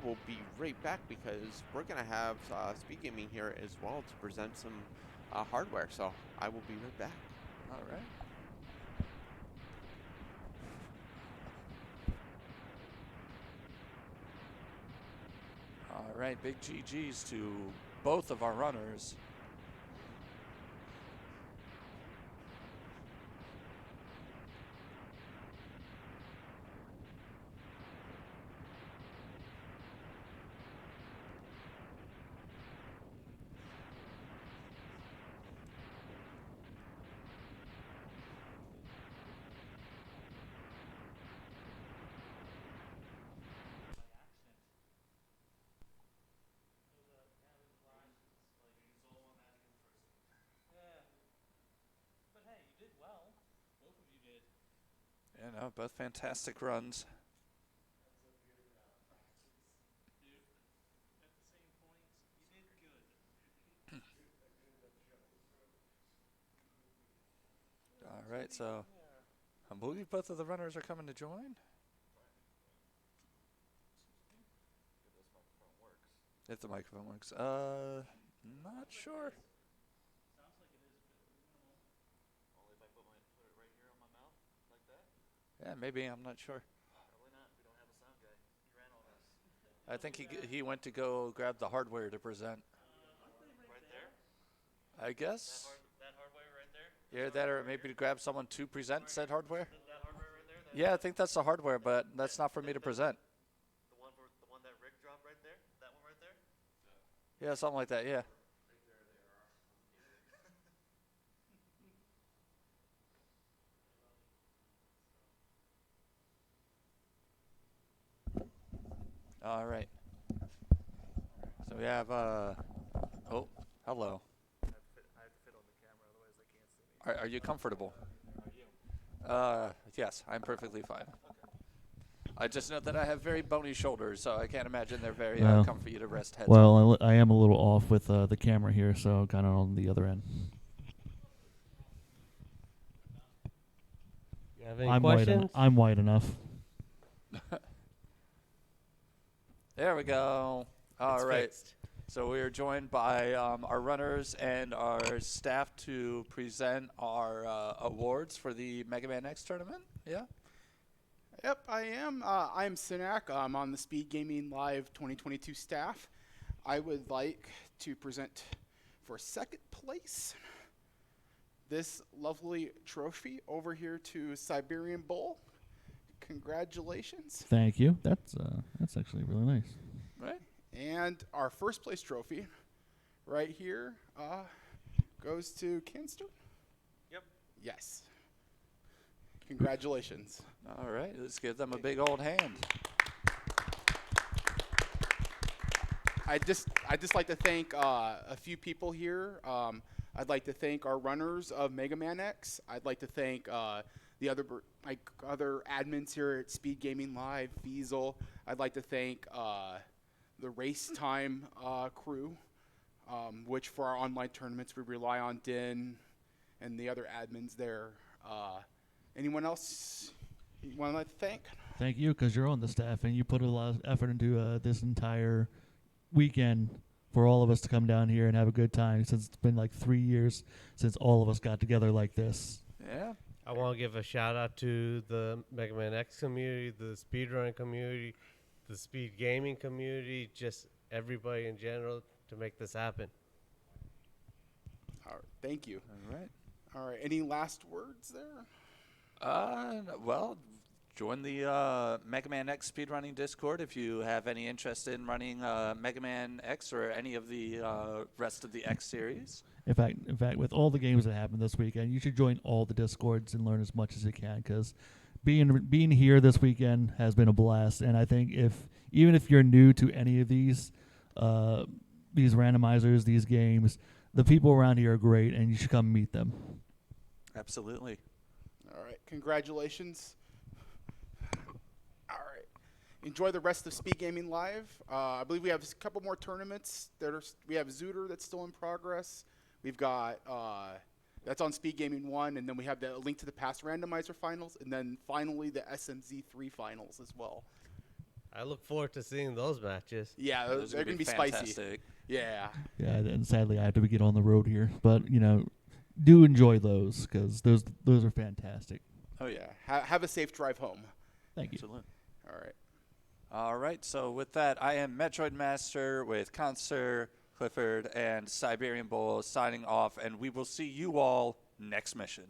will be right back because we're going to have SpeedGaming here as well to present some hardware. So I will be right back. All right. All right, big GGs to both of our runners. You know, both fantastic runs. All right, so I believe both of the runners are coming to join. If the microphone works. Not sure. Yeah, maybe. I'm not sure. Probably not. We don't have a sound guy. He ran on us. I think he went to go grab the hardware to present. Right there? I guess. That hardware right there? Yeah, that or maybe to grab someone to present said hardware. That hardware right there? Yeah, I think that's the hardware, but that's not for me to present. The one that Rick dropped right there? That one right there? Yeah, something like that, yeah. All right. So we have, oh, hello. I have to fit on the camera, otherwise they can't see me. Are you comfortable? Yes, I'm perfectly fine. I just know that I have very bony shoulders, so I can't imagine they're very comfy to rest heads on. Well, I am a little off with the camera here, so kind of on the other end. You have any questions? I'm wide enough. There we go. All It's right. fixed. So we are joined by our runners and our staff to present our awards for the Mega Man X tournament. Yeah. Yep, I am. I'm Sinak. I'm on the SpeedGaming Live 2022 staff. I would like to present for second place, this lovely trophy over here to Siberian Bull. Congratulations. Thank you. That's actually really nice. Right? And our first place trophy right here goes to Khanster. Yep. Yes. Congratulations. All right, let's give them a big old hand. I'd just like to thank a few people here. I'd like to thank our runners of Mega Man X. I'd like to thank the other admins here at SpeedGaming Live, Fiesel. I'd like to thank the Race Time crew, which for our online tournaments we rely on Din and the other admins there. Anyone else you want to thank? Thank you, because you're on the staff and you put a lot of effort into this entire weekend for all of us to come down here and have a good time, since it's been like 3 years since all of us got together like this. Yeah. I want to give a shout out to the Mega Man X community, the speedrunning community, the speed gaming community, just everybody in general to make this happen. All right, thank you. All right. All right, any last words there? Well, join the Mega Man X speedrunning Discord if you have any interest in running Mega Man X or any of the rest of the X series. In fact, with all the games that happened this weekend, you should join all the Discords and learn as much as you can, because being here this weekend has been a blast. And I think even if you're new to any of these randomizers, these games, the people around here are great, and you should come meet them. Absolutely. All right, congratulations. All right, enjoy the rest of Speed Gaming Live. I believe we have a couple more tournaments. We have Zooter that's still in progress. We've got that's on Speed Gaming 1, and then we have the Link to the Past randomizer finals, and then finally the SMZ3 finals as well. I look forward to seeing those matches. Yeah, Those they're are going to be spicy. fantastic. Yeah. Yeah, and sadly I have to get on the road here, but do enjoy those, because those are fantastic. Oh, yeah. Have a safe drive home. Thank you. Absolutely. All right. All right, so with that, I am Metroid Master with Khanster, Clifford, and Siberian Bull signing off, and we will see you all next mission.